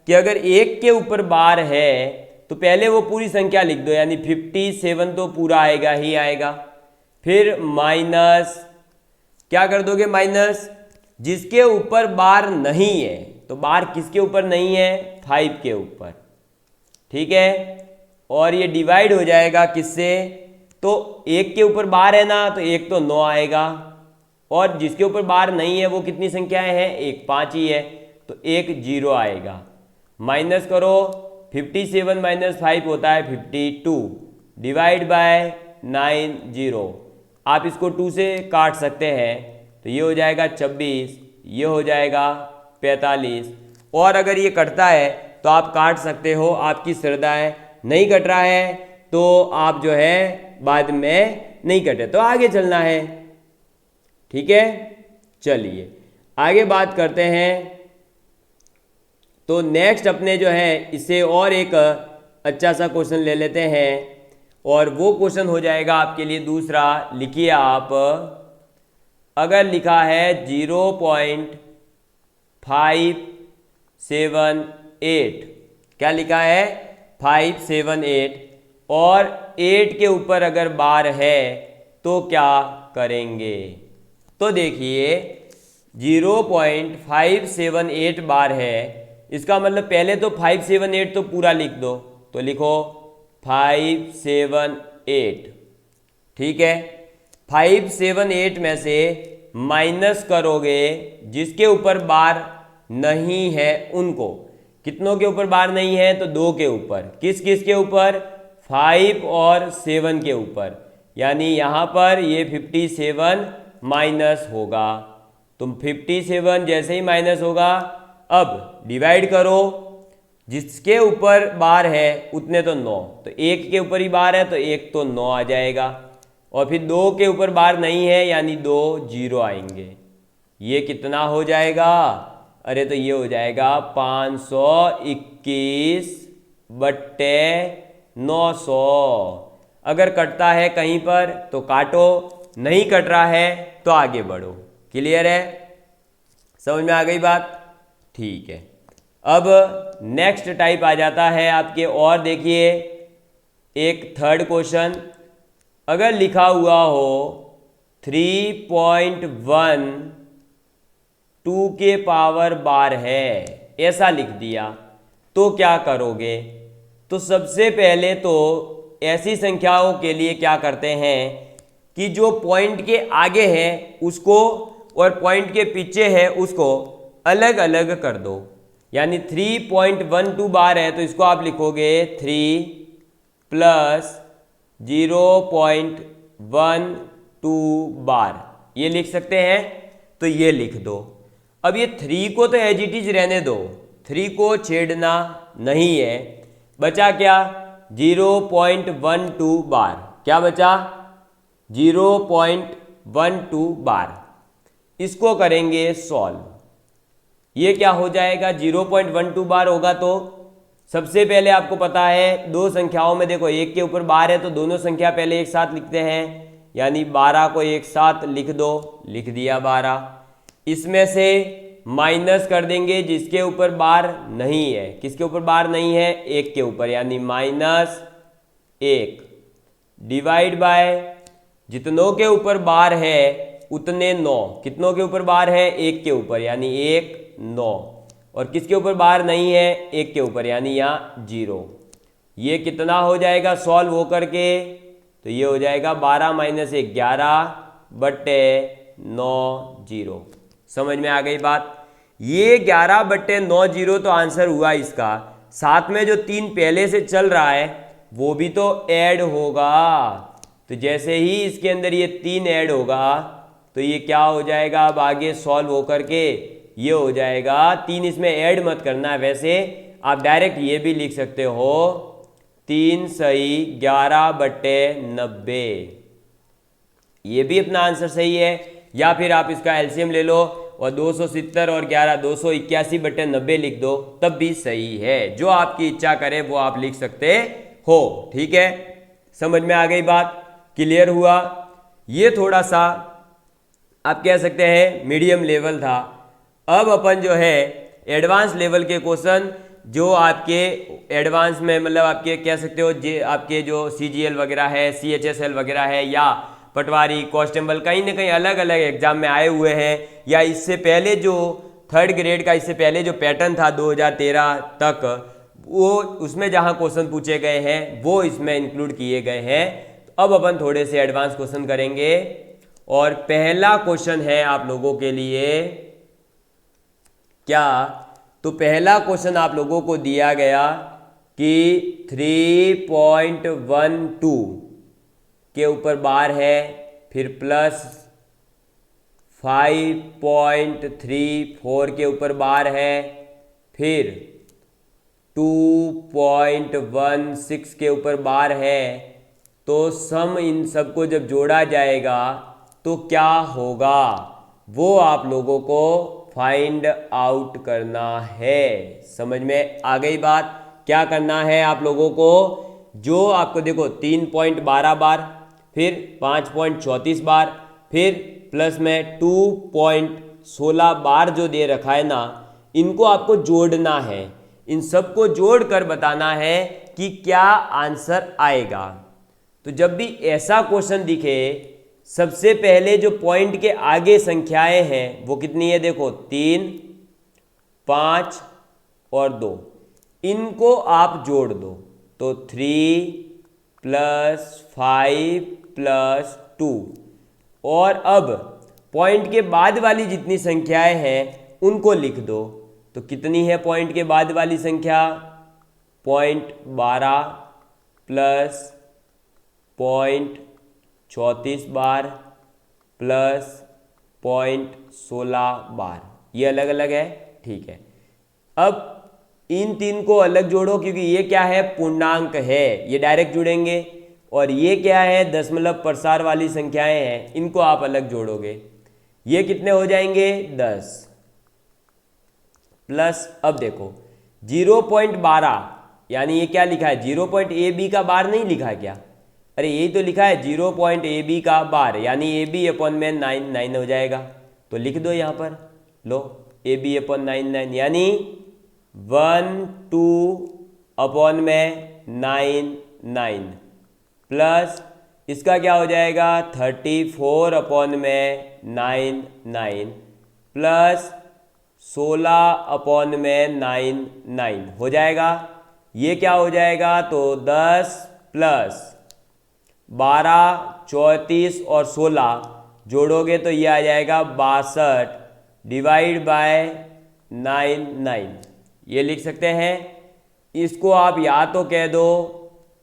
कि अगर 1 के ऊपर बार है तो पहले वो पूरी संख्या लिख दो, यानी 57 तो पूरा आएगा ही आएगा। फिर माइनस क्या कर दोगे, माइनस जिसके ऊपर बार नहीं है, तो बार किसके ऊपर नहीं है? 5 के ऊपर, ठीक है। और ये डिवाइड हो जाएगा किससे? तो 1 के ऊपर बार है ना, तो 1 तो 9 आएगा, और जिसके ऊपर बार नहीं है वो कितनी संख्याएं हैं? 1 5 ही है, तो 1 0 आएगा। माइनस करो, 57 माइनस 5 होता है 52, डिवाइड बाय 9 0। आप इसको 2 से काट सकते हैं, तो ये हो जाएगा 26, ये हो जाएगा 45, और अगर ये कटता है तो आप काट सकते हो, आपकी श्रद्धा है। नहीं कट रहा है तो आप जो है बाद में नहीं कटे तो आगे चलना है, ठीक है। चलिए आगे बात करते हैं। तो नेक्स्ट अपने जो है इसे और एक अच्छा सा क्वेश्चन ले लेते हैं, और वो क्वेश्चन हो जाएगा आपके लिए दूसरा। लिखिए आप, अगर लिखा है 0.578, क्या लिखा है? 578, और 8 के ऊपर अगर बार है तो क्या करेंगे? तो देखिए 0.578 बार है, इसका मतलब पहले तो 5 7 8 तो पूरा लिख दो, तो लिखो 5 7 8, ठीक है। 5 7 8 में से माइनस करोगे जिसके ऊपर बार नहीं है उनको। कितनों के ऊपर बार नहीं है? तो 2 के ऊपर। किस किस के ऊपर? 5 और 7 के ऊपर। यानी यहाँ पर ये 57 माइनस होगा। तुम 57 जैसे ही माइनस होगा, अब डिवाइड करो, जिसके ऊपर बार है उतने तो 9, तो 1 के ऊपर ही बार है तो 1 तो 9 आ जाएगा, और फिर 2 के ऊपर बार नहीं है यानी 2 0 आएंगे। ये कितना हो जाएगा? अरे तो ये हो जाएगा 521 बट्टे 900। अगर कटता है कहीं पर तो काटो, नहीं कट रहा है तो आगे बढ़ो। क्लियर है? समझ में आ गई बात? ठीक है। अब नेक्स्ट टाइप आ जाता है आपके, और देखिए एक थर्ड क्वेश्चन। अगर लिखा हुआ हो 3.1 2 के पावर बार है, ऐसा लिख दिया, तो क्या करोगे? तो सबसे पहले तो ऐसी संख्याओं के लिए क्या करते हैं कि जो पॉइंट के आगे है उसको और पॉइंट के पीछे है उसको अलग अलग कर दो। यानी 3.12 बार है तो इसको आप लिखोगे 3 प्लस 0.12 बार, ये लिख सकते हैं, तो ये लिख दो। अब ये 3 को तो एज इट इज रहने दो, 3 को छेड़ना नहीं है। बचा क्या? 0.12 बार। क्या बचा? 0.12 बार। इसको करेंगे सॉल्व। ये क्या हो जाएगा? 0.12 बार होगा तो सबसे पहले आपको पता है दो संख्याओं में देखो एक के ऊपर बार है तो दोनों संख्या पहले एक साथ लिखते हैं, यानी 12 को एक साथ लिख दो, लिख दिया 12। इसमें से माइनस कर देंगे जिसके ऊपर बार नहीं है। किसके ऊपर बार नहीं है? 1 के ऊपर, यानी -1 डिवाइड बाय जितनों के ऊपर बार है उतने 9। कितनों के ऊपर बार है? 1 के ऊपर, यानी 1 9, और किसके ऊपर बार नहीं है? 1 के ऊपर, यानी यहाँ 0। ये कितना हो जाएगा सॉल्व होकर के? तो ये हो जाएगा 12 - 1 11 बट्टे 9 0। समझ में आ गई बात? ये 11 बट्टे 9 0 तो आंसर हुआ इसका। साथ में जो 3 पहले से चल रहा है वो भी तो ऐड होगा। तो जैसे ही इसके अंदर ये 3 ऐड होगा तो ये क्या हो जाएगा? अब आगे सॉल्व होकर के ये हो जाएगा, 3 इसमें ऐड मत करना है, वैसे आप डायरेक्ट ये भी लिख सकते हो 3 सही 11 बट्टे 90। ये भी अपना आंसर सही है। या फिर आप इसका एलसीएम ले लो और 270 और 11 281 बट्टे 90 लिख दो, तब भी सही है। जो आपकी इच्छा करे वो आप लिख सकते हो। ठीक है, समझ में आ गई बात? क्लियर हुआ? ये थोड़ा सा आप कह सकते हैं मीडियम लेवल था। अब अपन जो है एडवांस लेवल के क्वेश्चन जो आपके एडवांस में मतलब आपके कह सकते हो आपके जो CGL वगैरह है, CHSL वगैरह है, या पटवारी कांस्टेबल कहीं ना कहीं अलग अलग एग्जाम में आए हुए हैं, या इससे पहले जो 3rd ग्रेड का इससे पहले जो पैटर्न था 2013 तक, वो उसमें जहां क्वेश्चन पूछे गए हैं वो इसमें इंक्लूड किए गए हैं। तो अब अपन थोड़े से एडवांस क्वेश्चन करेंगे और पहला क्वेश्चन है आप लोगों के लिए क्या? तो पहला क्वेश्चन आप लोगों को दिया गया कि 3.12 के ऊपर बार है, फिर प्लस 5.34 के ऊपर बार है, फिर 2.16 के ऊपर बार है। तो सम इन सबको जब जोड़ा जाएगा तो क्या होगा वो आप लोगों को फाइंड आउट करना है। समझ में आ गई बात? क्या करना है आप लोगों को? जो आपको देखो 3.12 बार, फिर 5.34 बार, फिर प्लस में 2.16 बार जो दे रखा है ना, इनको आपको जोड़ना है। इन सबको जोड़कर बताना है कि क्या आंसर आएगा। तो जब भी ऐसा क्वेश्चन दिखे, सबसे पहले जो पॉइंट के आगे संख्याएं हैं वो कितनी है? देखो 3 5 और 2, इनको आप जोड़ दो तो 3 + 5 + 2। और अब पॉइंट के बाद वाली जितनी संख्याएं हैं उनको लिख दो। तो कितनी है पॉइंट के बाद वाली संख्या? 0.12 प्लस 0.34 बार प्लस 0.16 बार, ये अलग अलग है, ठीक है। अब इन तीन को अलग जोड़ो, क्योंकि ये क्या है? पूर्णांक है, ये डायरेक्ट जुड़ेंगे। और ये क्या है? दशमलव प्रसार वाली संख्याएं हैं, इनको आप अलग जोड़ोगे। ये कितने हो जाएंगे? 10 प्लस, अब देखो 0.12, यानी ये क्या लिखा है? 0.AB का बार नहीं लिखा है क्या? अरे यही तो लिखा है 0.AB का बार, यानी AB/9 हो जाएगा। तो लिख दो यहाँ पर, लो AB/9, यानी 12/9 प्लस इसका क्या हो जाएगा? 34/9 प्लस 16/9 हो जाएगा। ये क्या हो जाएगा? तो 10 प्लस 12, 34 और 16 जोड़ोगे तो ये आ जाएगा 62 डिवाइड बाय 9। ये लिख सकते हैं। इसको आप या तो कह दो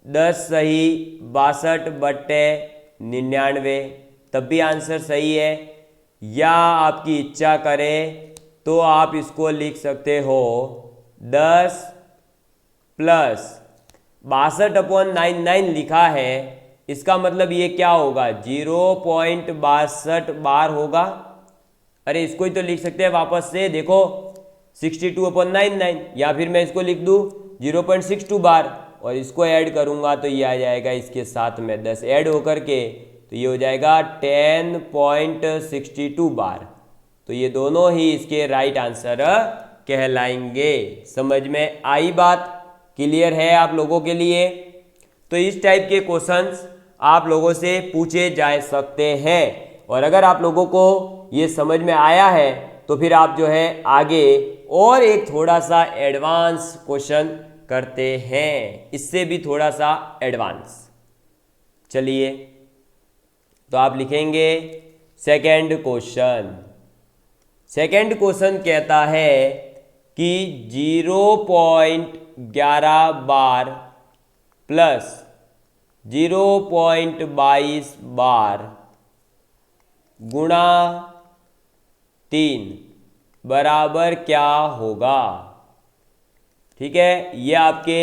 10 सही 62/99, तब भी आंसर सही है, या आपकी इच्छा करे तो आप इसको लिख सकते हो 10 प्लस 62/99 लिखा है, इसका मतलब ये क्या होगा? 0.62 बार होगा। अरे इसको ही तो लिख सकते हैं वापस से, देखो 62/99, या फिर मैं इसको लिख दूँ 0.62 बार और इसको ऐड करूँगा तो ये आ जाएगा इसके साथ में 10 ऐड होकर के, तो ये हो जाएगा 10.62 बार। तो ये दोनों ही इसके राइट आंसर कहलाएंगे। समझ में आई बात? क्लियर है आप लोगों के लिए? तो इस टाइप के क्वेश्चंस आप लोगों से पूछे जा सकते हैं, और अगर आप लोगों को ये समझ में आया है तो फिर आप जो है आगे और एक थोड़ा सा एडवांस क्वेश्चन करते हैं, इससे भी थोड़ा सा एडवांस। चलिए, तो आप लिखेंगे सेकंड क्वेश्चन। सेकंड क्वेश्चन कहता है कि 0.11 बार प्लस 0.22 बार गुणा 3 बराबर क्या होगा? ठीक है, ये आपके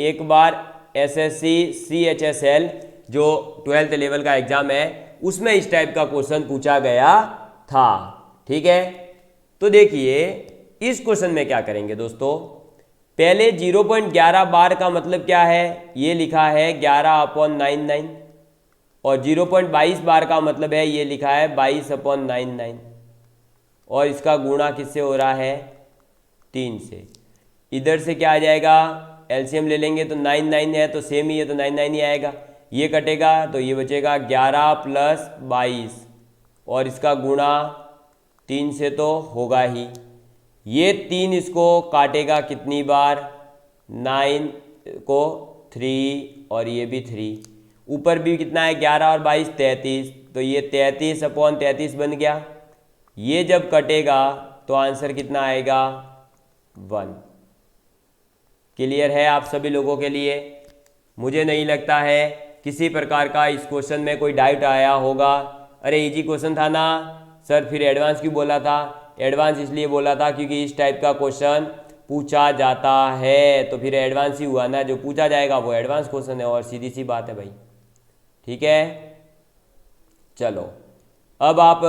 एक बार SSC CHSL जो 12th लेवल का एग्जाम है उसमें इस टाइप का क्वेश्चन पूछा गया था। ठीक है, तो देखिए इस क्वेश्चन में क्या करेंगे दोस्तों। पहले 0.11 बार का मतलब क्या है? ये लिखा है 11/99, और 0.22 बार का मतलब है ये लिखा है 22/99, और इसका गुणा किससे हो रहा है? 3 से। इधर से क्या आ जाएगा? एलसीएम ले लेंगे तो 9 है तो सेम ही है, तो 9 ही आएगा। ये कटेगा तो ये बचेगा 11 + 22, और इसका गुणा 3 से तो होगा ही। ये 3 इसको काटेगा कितनी बार? 9 को 3, और ये भी 3। ऊपर भी कितना है? 11 और 22 33, तो ये 33/33 बन गया। ये जब कटेगा तो आंसर कितना आएगा? 1। क्लियर है आप सभी लोगों के लिए? मुझे नहीं लगता है किसी प्रकार का इस क्वेश्चन में कोई डाउट आया होगा। अरे इजी क्वेश्चन था ना सर, फिर एडवांस क्यों बोला था? एडवांस इसलिए बोला था क्योंकि इस टाइप का क्वेश्चन पूछा जाता है, तो फिर एडवांस ही हुआ ना, जो पूछा जाएगा वो एडवांस क्वेश्चन है, और सीधी सी बात है भाई। ठीक है, चलो अब आप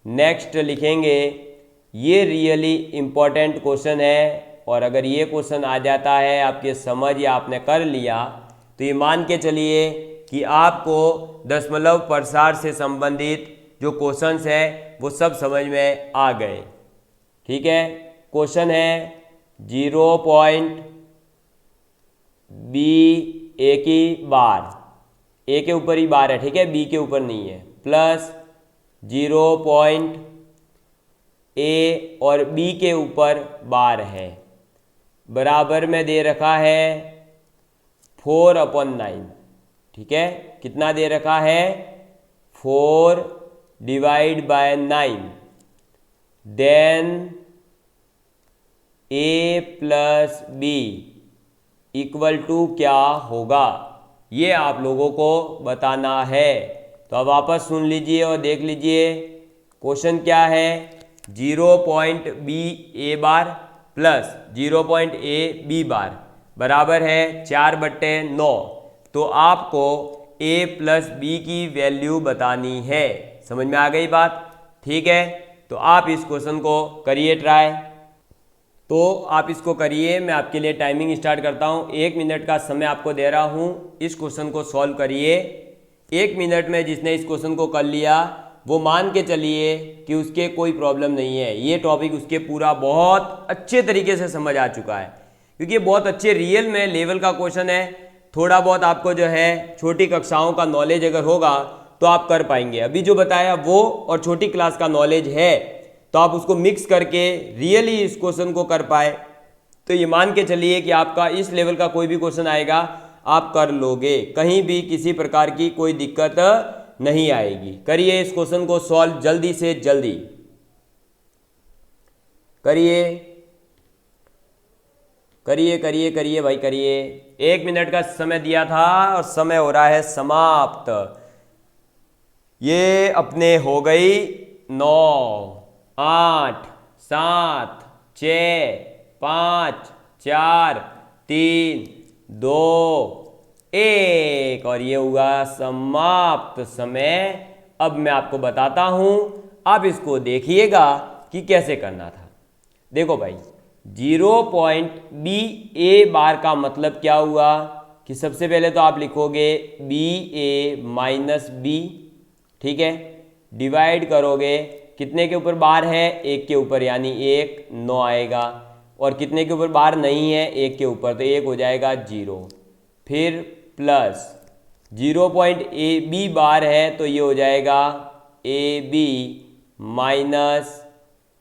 नेक्स्ट लिखेंगे। ये रियली इम्पोर्टेंट क्वेश्चन है, और अगर ये क्वेश्चन आ जाता है आपके समझ या आपने कर लिया तो ये मान के चलिए कि आपको दशमलव प्रसार से संबंधित जो क्वेश्चंस है वो सब समझ में आ गए। ठीक है, क्वेश्चन है 0.B की बार, ए के ऊपर ही बार है, ठीक है, बी के ऊपर नहीं है, प्लस 0.A और बी के ऊपर बार है, बराबर में दे रखा है 4/9। ठीक है, कितना दे रखा है 4/9। देन a+b इक्वल टू क्या होगा, ये आप लोगों को बताना है। तो अब वापस सुन लीजिए और देख लीजिए क्वेश्चन क्या है। 0.ba बार प्लस 0.ab बार बराबर है 4/9। तो आपको a प्लस b की वैल्यू बतानी है। समझ में आ गई बात? ठीक है, तो आप इस क्वेश्चन को करिए ट्राई। तो आप इसको करिए, मैं आपके लिए टाइमिंग स्टार्ट करता हूँ। 1 मिनट का समय आपको दे रहा हूँ, इस क्वेश्चन को सॉल्व करिए। 1 मिनट में जिसने इस क्वेश्चन को कर लिया वो मान के चलिए कि उसके कोई प्रॉब्लम नहीं है, ये टॉपिक उसके पूरा बहुत अच्छे तरीके से समझ आ चुका है, क्योंकि ये बहुत अच्छे रियल में लेवल का क्वेश्चन है। थोड़ा बहुत आपको जो है छोटी कक्षाओं का नॉलेज अगर होगा तो आप कर पाएंगे। अभी जो बताया वो और छोटी क्लास का नॉलेज है, तो आप उसको मिक्स करके रियली इस क्वेश्चन को कर पाए तो ये मान के चलिए कि आपका इस लेवल का कोई भी क्वेश्चन आएगा आप कर लोगे, कहीं भी किसी प्रकार की कोई दिक्कत नहीं आएगी। करिए इस क्वेश्चन को सॉल्व जल्दी से जल्दी करिए करिए करिए करिए भाई करिए। 1 मिनट का समय दिया था और समय हो रहा है समाप्त। ये अपने हो गई 9, 8, 7, 6, 5, 4, 3, 2, 1 और ये हुआ समाप्त समय। अब मैं आपको बताता हूं, आप इसको देखिएगा कि कैसे करना था। देखो भाई 0.ba बार का मतलब क्या हुआ कि सबसे पहले तो आप लिखोगे ba-b, ठीक है, डिवाइड करोगे, कितने के ऊपर बार है 1 के ऊपर, यानी 1 9 आएगा, और कितने के ऊपर बार नहीं है 1 के ऊपर, तो 1 हो जाएगा 0। फिर प्लस 0.ab बार है तो ये हो जाएगा ab माइनस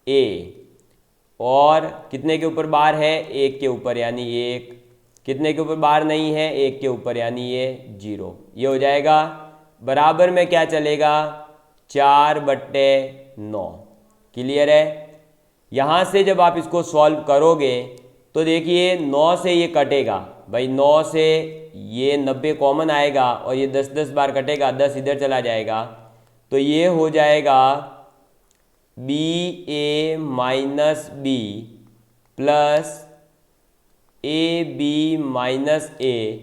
a, और कितने के ऊपर बार है 1 के ऊपर यानी 1, कितने के ऊपर बार नहीं है 1 के ऊपर यानी ये 0। ये हो जाएगा बराबर में क्या चलेगा 4/9। क्लियर है? यहाँ से जब आप इसको सॉल्व करोगे तो देखिए 9 से ये कटेगा भाई, 9 से ये 90 कॉमन आएगा और ये 10 बार कटेगा, 10 इधर चला जाएगा, तो ये हो जाएगा ba minus b plus ab minus a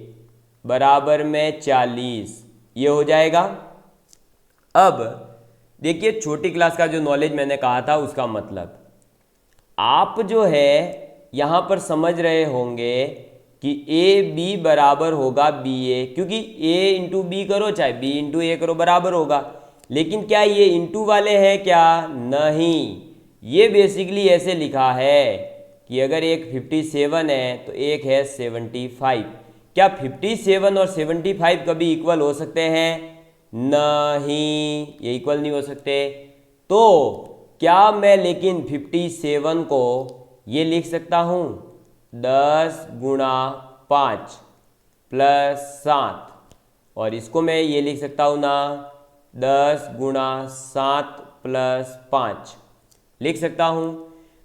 बराबर में 40। ये हो जाएगा। अब देखिए छोटी क्लास का जो नॉलेज मैंने कहा था उसका मतलब आप जो है यहाँ पर समझ रहे होंगे कि ए बी बराबर होगा बी ए, क्योंकि a इंटू बी करो चाहे b इंटू ए करो बराबर होगा। लेकिन क्या ये इंटू वाले हैं क्या? नहीं, ये बेसिकली ऐसे लिखा है कि अगर एक 57 है तो एक है 75। क्या 57 और 75 कभी इक्वल हो सकते हैं? नहीं, ये इक्वल नहीं हो सकते। तो क्या मैं लेकिन 57 को ये लिख सकता हूँ 10 गुणा 5 प्लस 7, और इसको मैं ये लिख सकता हूँ ना 10 गुणा 7 प्लस 5 लिख सकता हूँ।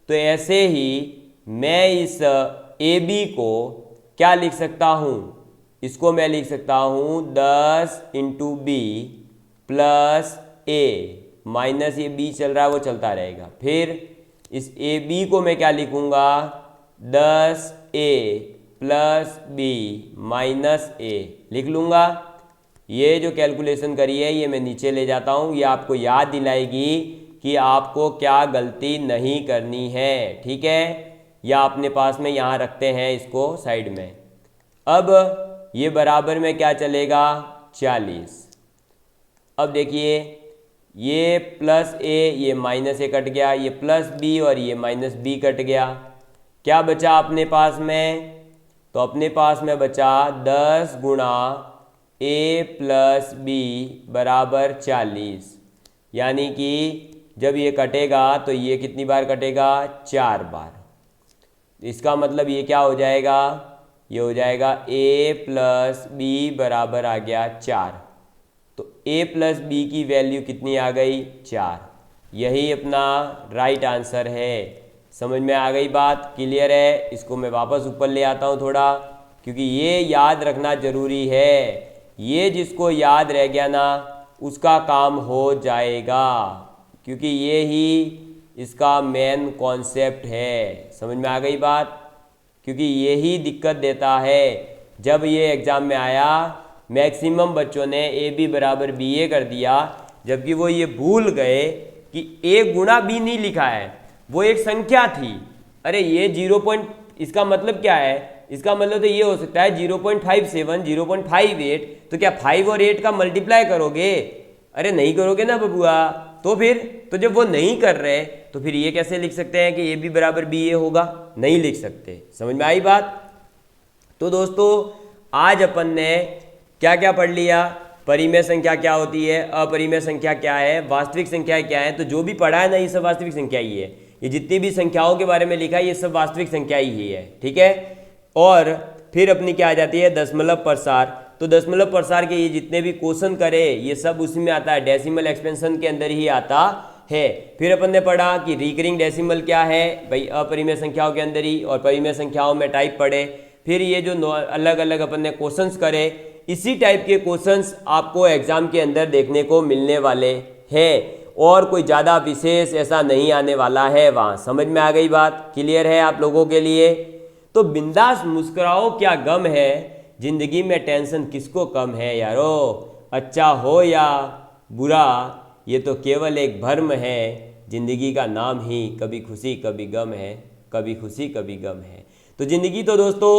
तो ऐसे ही मैं इस ए बी को क्या लिख सकता हूँ, इसको मैं लिख सकता हूँ 10 इंटू बी प्लस ए, माइनस ये बी चल रहा है वो चलता रहेगा। फिर इस ए बी को मैं क्या लिखूँगा 10 ए प्लस बी माइनस ए लिख लूँगा। ये जो कैलकुलेशन करी है ये मैं नीचे ले जाता हूँ, ये आपको याद दिलाएगी कि आपको क्या गलती नहीं करनी है। ठीक है, या अपने पास में यहाँ रखते हैं इसको साइड में। अब ये बराबर में क्या चलेगा 40। अब देखिए ये प्लस ए ये माइनस ए कट गया, ये प्लस बी और ये माइनस बी कट गया। क्या बचा अपने पास में? तो अपने पास में बचा 10 गुणा ए प्लस बी बराबर 40, यानी कि जब ये कटेगा तो ये कितनी बार कटेगा 4 बार। तो इसका मतलब ये क्या हो जाएगा, ये हो जाएगा a प्लस बी बराबर आ गया 4। तो a प्लस बी की वैल्यू कितनी आ गई, 4। यही अपना राइट आंसर है। समझ में आ गई बात, क्लियर है। इसको मैं वापस ऊपर ले आता हूँ थोड़ा, क्योंकि ये याद रखना ज़रूरी है। ये जिसको याद रह गया ना उसका काम हो जाएगा, क्योंकि ये ही इसका मेन कॉन्सेप्ट है। समझ में आ गई बात, क्योंकि यही दिक्कत देता है। जब ये एग्ज़ाम में आया मैक्सिमम बच्चों ने ए बी बराबर बी ए कर दिया, जबकि वो ये भूल गए कि ए गुणा बी नहीं लिखा है, वो एक संख्या थी। अरे ये 0. इसका मतलब क्या है, इसका मतलब तो ये हो सकता है 0.57, 0.58। तो क्या 5 और 8 का मल्टीप्लाई करोगे? अरे नहीं करोगे ना बबुआ। तो फिर तो जब वो नहीं कर रहे तो फिर ये कैसे लिख सकते हैं कि ए बी बराबर बी ए होगा? नहीं लिख सकते। समझ में आई बात? तो दोस्तों आज अपन ने क्या क्या पढ़ लिया, परिमेय संख्या क्या होती है, अपरिमेय संख्या क्या है, वास्तविक संख्याएं क्या है। तो जो भी पढ़ा है ना ये सब वास्तविक संख्या ही है। ये जितनी भी संख्याओं के बारे में लिखा है ये सब वास्तविक संख्या ही है, ठीक है। और फिर अपनी क्या आ जाती है, दशमलव प्रसार। तो दशमलव प्रसार के ये जितने भी क्वेश्चन करे ये सब उसी में आता है, डेसिमल एक्सपेंशन के अंदर ही आता है। फिर अपन ने पढ़ा कि रिकरिंग डेसिमल क्या है भाई, अपरिमेय संख्याओं के अंदर ही, और परिमेय संख्याओं में टाइप पढ़े। फिर ये जो अलग अलग अपन ने क्वेश्चंस करे, इसी टाइप के क्वेश्चंस आपको एग्जाम के अंदर देखने को मिलने वाले हैं, और कोई ज़्यादा विशेष ऐसा नहीं आने वाला है वहाँ। समझ में आ गई बात, क्लियर है आप लोगों के लिए? तो बिंदास मुस्कुराओ क्या गम है, जिंदगी में टेंशन किसको कम है यारो। अच्छा हो या बुरा ये तो केवल एक भ्रम है, जिंदगी का नाम ही कभी खुशी कभी गम है, कभी खुशी कभी गम है। तो ज़िंदगी तो दोस्तों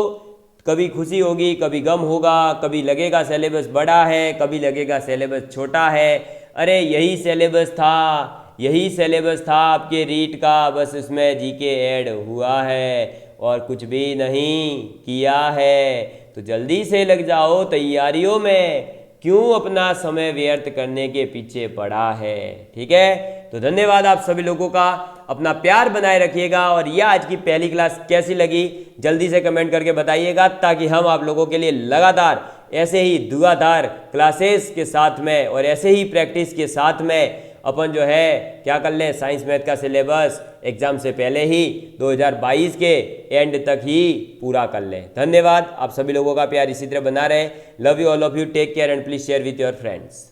कभी खुशी होगी कभी गम होगा, कभी लगेगा सिलेबस बड़ा है कभी लगेगा सिलेबस छोटा है। अरे यही सिलेबस था, यही सिलेबस था आपके रीट का, बस इसमें जीके ऐड हुआ है और कुछ भी नहीं किया है। तो जल्दी से लग जाओ तैयारियों में, क्यों अपना समय व्यर्थ करने के पीछे पड़ा है, ठीक है। तो धन्यवाद आप सभी लोगों का, अपना प्यार बनाए रखिएगा। और यह आज की पहली क्लास कैसी लगी जल्दी से कमेंट करके बताइएगा, ताकि हम आप लोगों के लिए लगातार ऐसे ही धुआंधार क्लासेस के साथ में और ऐसे ही प्रैक्टिस के साथ में अपन जो है क्या कर लें, साइंस मैथ का सिलेबस एग्जाम से पहले ही 2022 के एंड तक ही पूरा कर लें। धन्यवाद, आप सभी लोगों का प्यार इसी तरह बना रहे। Love you all of you, take care and please share with your friends.